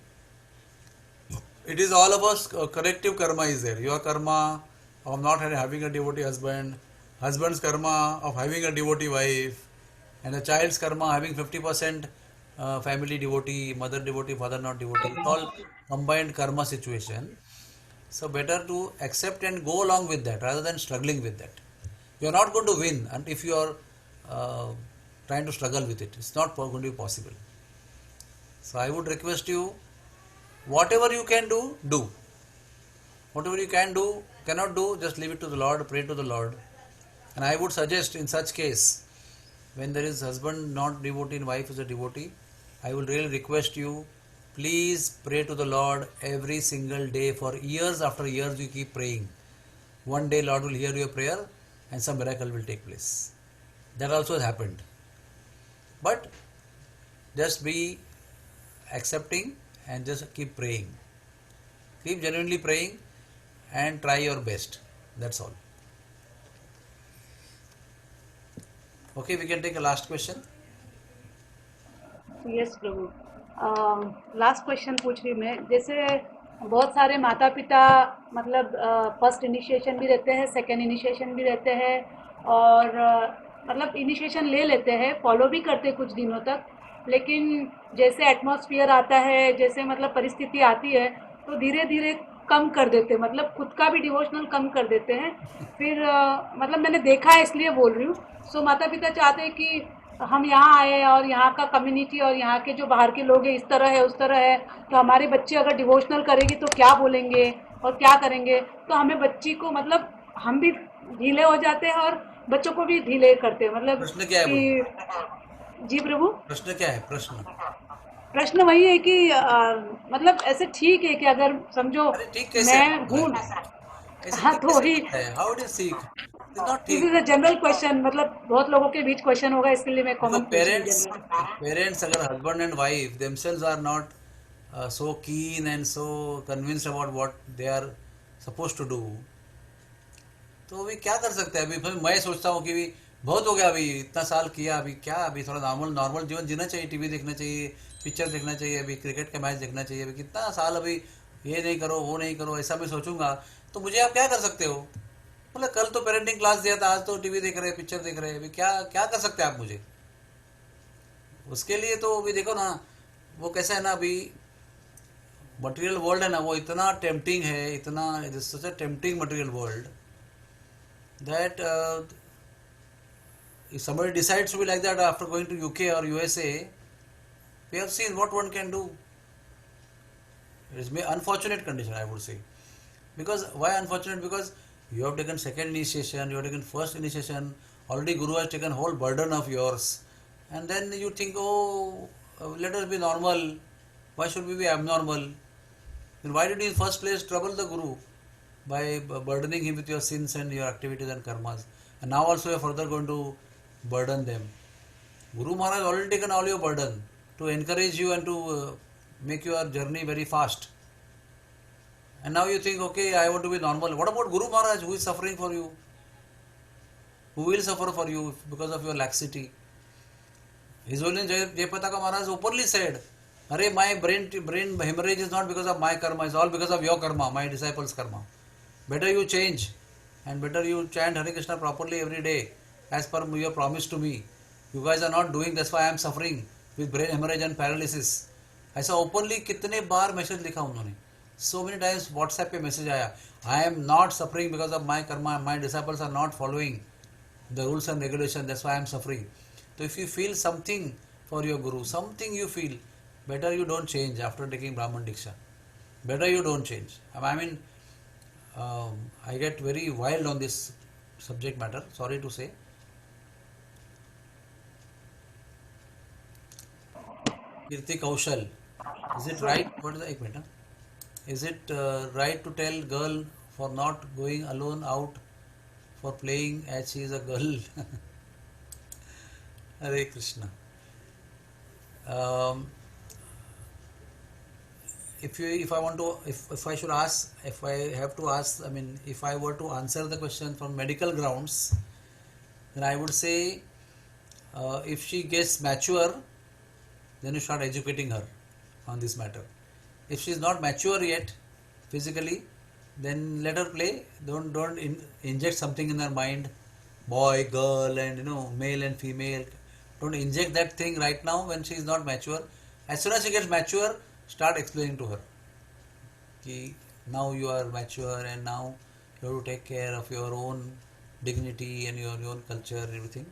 it is all of us, corrective karma is there. Your karma of not having a devotee husband, husband's karma of having a devotee wife, and a child's karma having 50% family devotee, mother devotee, father not devotee. It's all combined karma situation. So better to accept and go along with that rather than struggling with that. You are not going to win, and if you are trying to struggle with it, it's not going to be possible. So I would request you, whatever you can do, do. Whatever you can do, cannot do, just leave it to the Lord, pray to the Lord. And I would suggest in such case, when there is husband not devotee and wife is a devotee, I will really request you, please pray to the Lord every single day for years after years you keep praying. One day Lord will hear your prayer and some miracle will take place. That also has happened. But just be accepting and just keep praying. Keep genuinely praying and try your best. That's all. Okay, we can take a last question. Yes Prabhu last question पूछ रही मैं जैसे बहुत सारे माता पिता मतलब first initiation भी रहते हैं सेकंड इनिशिएशन भी रहते हैं और मतलब इनिशिएशन ले लेते हैं, फॉलो भी करते हैं कुछ दिनों तक, लेकिन जैसे एटमॉस्फेयर आता है, जैसे मतलब परिस्थिति आती है, तो धीरे-धीरे कम कर देते हैं, मतलब खुद का भी डिवोशनल कम कर देते हैं। फिर मतलब मैंने देखा है इसलिए बोल रही हूँ। सो माता-पिता चाहते हैं कि हम यहाँ आए और यहाँ का कम्युनिटी और यहाँ के जो बाहर के लोग हैं इस तरह है, उस तरह है, तो हमारे बच्चे अगर डिवोशनल करेंगे तो क्या बोलेंगे और क्या करेंगे? तो हमें बच्ची को मतलब हम भी ढीले हो जाते हैं और बच्चों को भी ढीले करते हैं, मतलब प्रश्न क्या है बोलिए? कि जी प्रभु। प्रश्न क्या है? प्रश्न? प्रश्न वही है कि मतलब ऐसे ठीक है कि अगर समझो अरे ठीक कैसे मैं होगा? हूँ। ऐसे हाँ, ठीक तो कैसे वही होता है? हाउ इट इज सीख? इट इज नॉट दिस ठीक। इज अ जनरल क्वेश्चन, मतलब बहुत लोगों के बीच क्वेश्चन होगा, इसके लिए मैं देखो कॉमन पूछ रही हूँ पेरेंट्स, जनरल। पेरेंट्स अगर husband and wife themselves are not so keen and so convinced about what they are supposed to do, तो अभी क्या कर सकते हैं? अभी फिर मैं सोचता हूँ कि भी बहुत हो गया, अभी इतना साल किया, अभी क्या, अभी थोड़ा नॉर्मल नॉर्मल जीवन जीना चाहिए, टीवी देखना चाहिए, पिक्चर देखना चाहिए, अभी क्रिकेट का मैच देखना चाहिए, अभी कितना साल, अभी ये नहीं करो वो नहीं करो, ऐसा मैं सोचूंगा तो मुझे आप क्या कर सकते हो? मतलब कल तो पेरेंटिंग क्लास दिया था, आज तो टीवी देख रहे हैं, पिक्चर देख रहे हैं, अभी क्या क्या कर सकते हैं आप मुझे उसके लिए? तो अभी देखो ना, वो कैसा है ना, अभी मटेरियल वर्ल्ड है ना, वो इतना टेम्पटिंग है, इतना such a tempting material world that if somebody decides to be like that after going to UK or USA, we have seen what one can do. It is an unfortunate condition, I would say. Because why unfortunate? Because you have taken second initiation, you have taken first initiation, already Guru has taken whole burden of yours, and then you think, oh, let us be normal. Why should we be abnormal? Then why did you in first place trouble the Guru by burdening him with your sins and your activities and karmas? And now also you are further going to burden them. Guru Maharaj already taken all your burden to encourage you and to make your journey very fast. And now you think, okay, I want to be normal. What about Guru Maharaj, who is suffering for you? Who will suffer for you because of your laxity? His Holiness Jayapataka Maharaj openly said, Arey, my brain hemorrhage is not because of my karma, it's all because of your karma, my disciples' karma. Better you change and better you chant Hare Krishna properly every day as per your promise to me. You guys are not doing, that's why I am suffering with brain hemorrhage and paralysis. ऐसा openly कितने बार message लिखा उन्होंने, so many times WhatsApp पे message आया, I am not suffering because of my karma, my disciples are not following the rules and regulation, that's why I am suffering. So if you feel something for your guru, something you feel, better you don't change after taking Brahman Diksha. Better you don't change. I mean, I get very wild on this subject matter, sorry to say. Kirti Kaushal, is it right? What is the, ek minute, is it right to tell girl for not going alone out for playing as she is a girl? Hare Krishna. Um, if I want to, if I should ask, if I have to ask, I mean, if I were to answer the question from medical grounds, then I would say, if she gets mature, then you start educating her on this matter. If she is not mature yet physically, then let her play. Don't inject something in her mind, boy, girl, and male and female. Don't inject that thing right now when she is not mature. As soon as she gets mature, start explaining to her कि now you are mature and now you have to take care of your own dignity and your own culture and everything.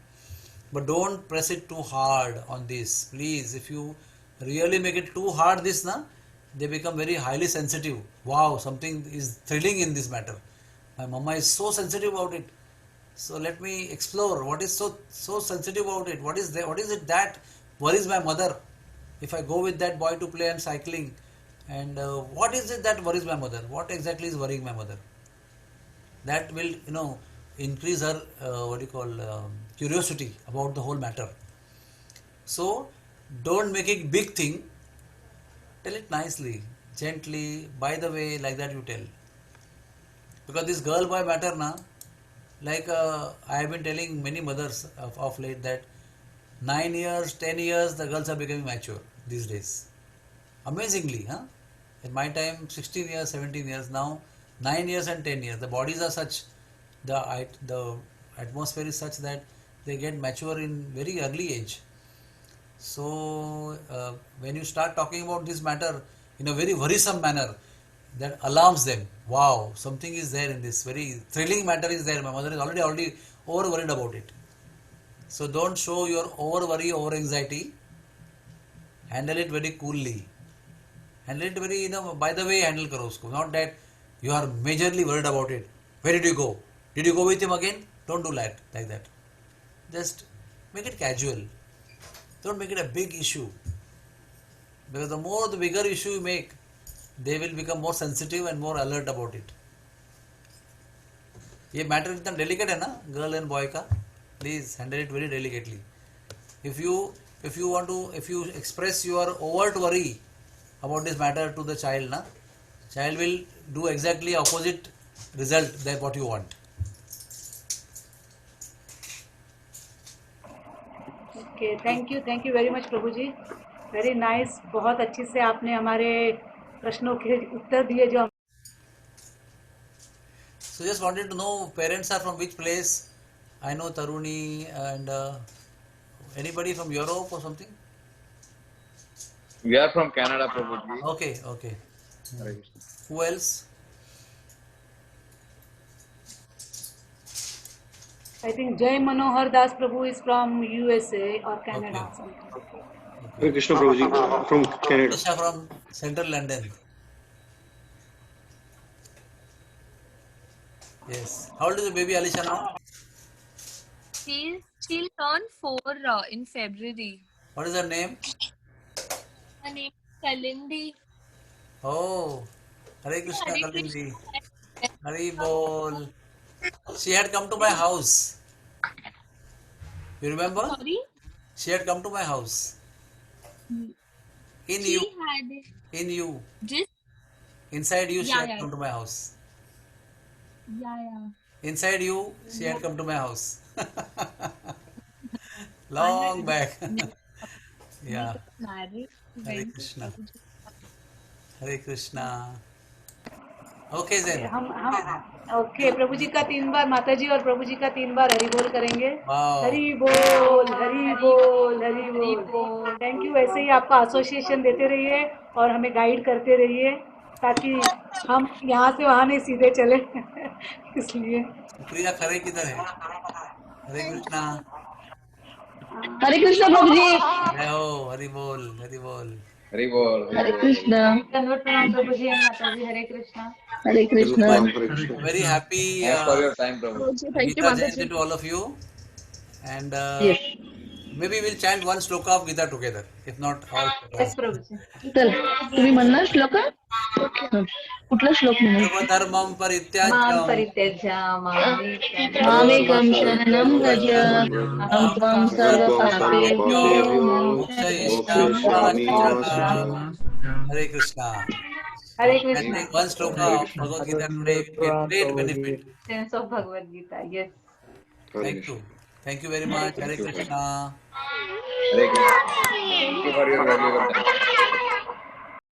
But don't press it too hard on this, please. If you really make it too hard, this they become very highly sensitive. Wow, something is thrilling in this matter. My mama is so sensitive about it. So let me explore what is so sensitive about it. What is there? What is it that worries my mother? If I go with that boy to play and cycling, and what is it that worries my mother? What exactly is worrying my mother? That will increase her curiosity about the whole matter. So don't make it big thing. Tell it nicely, gently, by the way, like that you tell. Because this girl boy matter like I have been telling many mothers of late that 9 years, 10 years, the girls are becoming mature these days. Amazingly, huh? In my time, 16 years, 17 years, now 9 years and 10 years. The bodies are such, the atmosphere is such that they get mature in very early age. So when you start talking about this matter in a very worrisome manner, that alarms them. Wow, something is there in this very thrilling matter is there. My mother is already over worried about it. So don't show your over worry, over anxiety. Handle it very coolly. Handle it very, by the way, handle karo usko. Not that you are majorly worried about it. Where did you go? Did you go with him again? Don't do that like that. Just make it casual. Don't make it a big issue. Because the bigger issue you make, they will become more sensitive and more alert about it. ये matter इतना delicate है ना girl and boy का please handle it very delicately if you express your overt worry about this matter to the child na child will do exactly opposite result than what you want. Okay, thank you very much Prabhu ji, very nice. बहुत अच्छे से आपने हमारे प्रश्नों के उत्तर दिए जो So just wanted to know parents are from which place. I know Taruni and anybody from Europe or something. We are from Canada, Prabhuji. Okay. Who else? I think Jay Manohar Das Prabhu is from USA or Canada. Okay. Krishna Prabhuji from Canada. Krishna from Central London. Yes. How old is the baby Alisha now? She'll turn 4 in February. What is her name? Her name is Kalindi. Oh, Hare Krishna Hare Kalindi. Krishna. Hari Bol. She had come to my house. You remember? Sorry? She had come to my house. In She you. had In you. just Inside you, she Yeah, had yeah. come to my house. yeah. Inside you, she had come to my house. Long back. Yeah. Married. Hare went to Krishna. Prabhuji. Hare Krishna. Okay then. हम okay, प्रभु जी का 3 बार माता जी और प्रभु जी का 3 बार हरि बोल करेंगे। Wow. Hari बोल, हरि बोल, हरि बोल। थैंक यू, ऐसे ही आपका एसोसिएशन देते रहिए और हमें गाइड करते रहिए ताकि हम यहाँ से वहाँ नहीं सीधे चले इसलिए प्रिया खरे किधर है? हरे कृष्णा। हरे कृष्णा प्रभु जी। जय हो, हरि बोल, हरि बोल। Hari Bol. हरे कृष्णा। Convert प्रणाम प्रभु जी and माता जी। हरे कृष्णा। हरे Krishna. Very happy Thanks for your time, Prabhu. Thank you, Gita Mataji. Jayanti to all of you. And Yes. maybe we'll chant one sloka of Gita together. If not all. Yes प्रभु जी। चल तुम्ही म्हणणार श्लोक? कुठला श्लोक म्हणू? सर्वधर्मं मां परित्याज्य परित्यज्य मामेकं शरणं व्रज अहं त्वां सर्वपापेभ्यो मोक्षयिष्यामि मा शुचः। Hare Krishna. Hare Krishna. Chanting one sloka of Bhagavad Gita today will get great benefit. Sense of Bhagavad Gita. Yes. Thank you. Thank you very much. Hare Krishna. Hare Krishna. Thank you for your valuable time.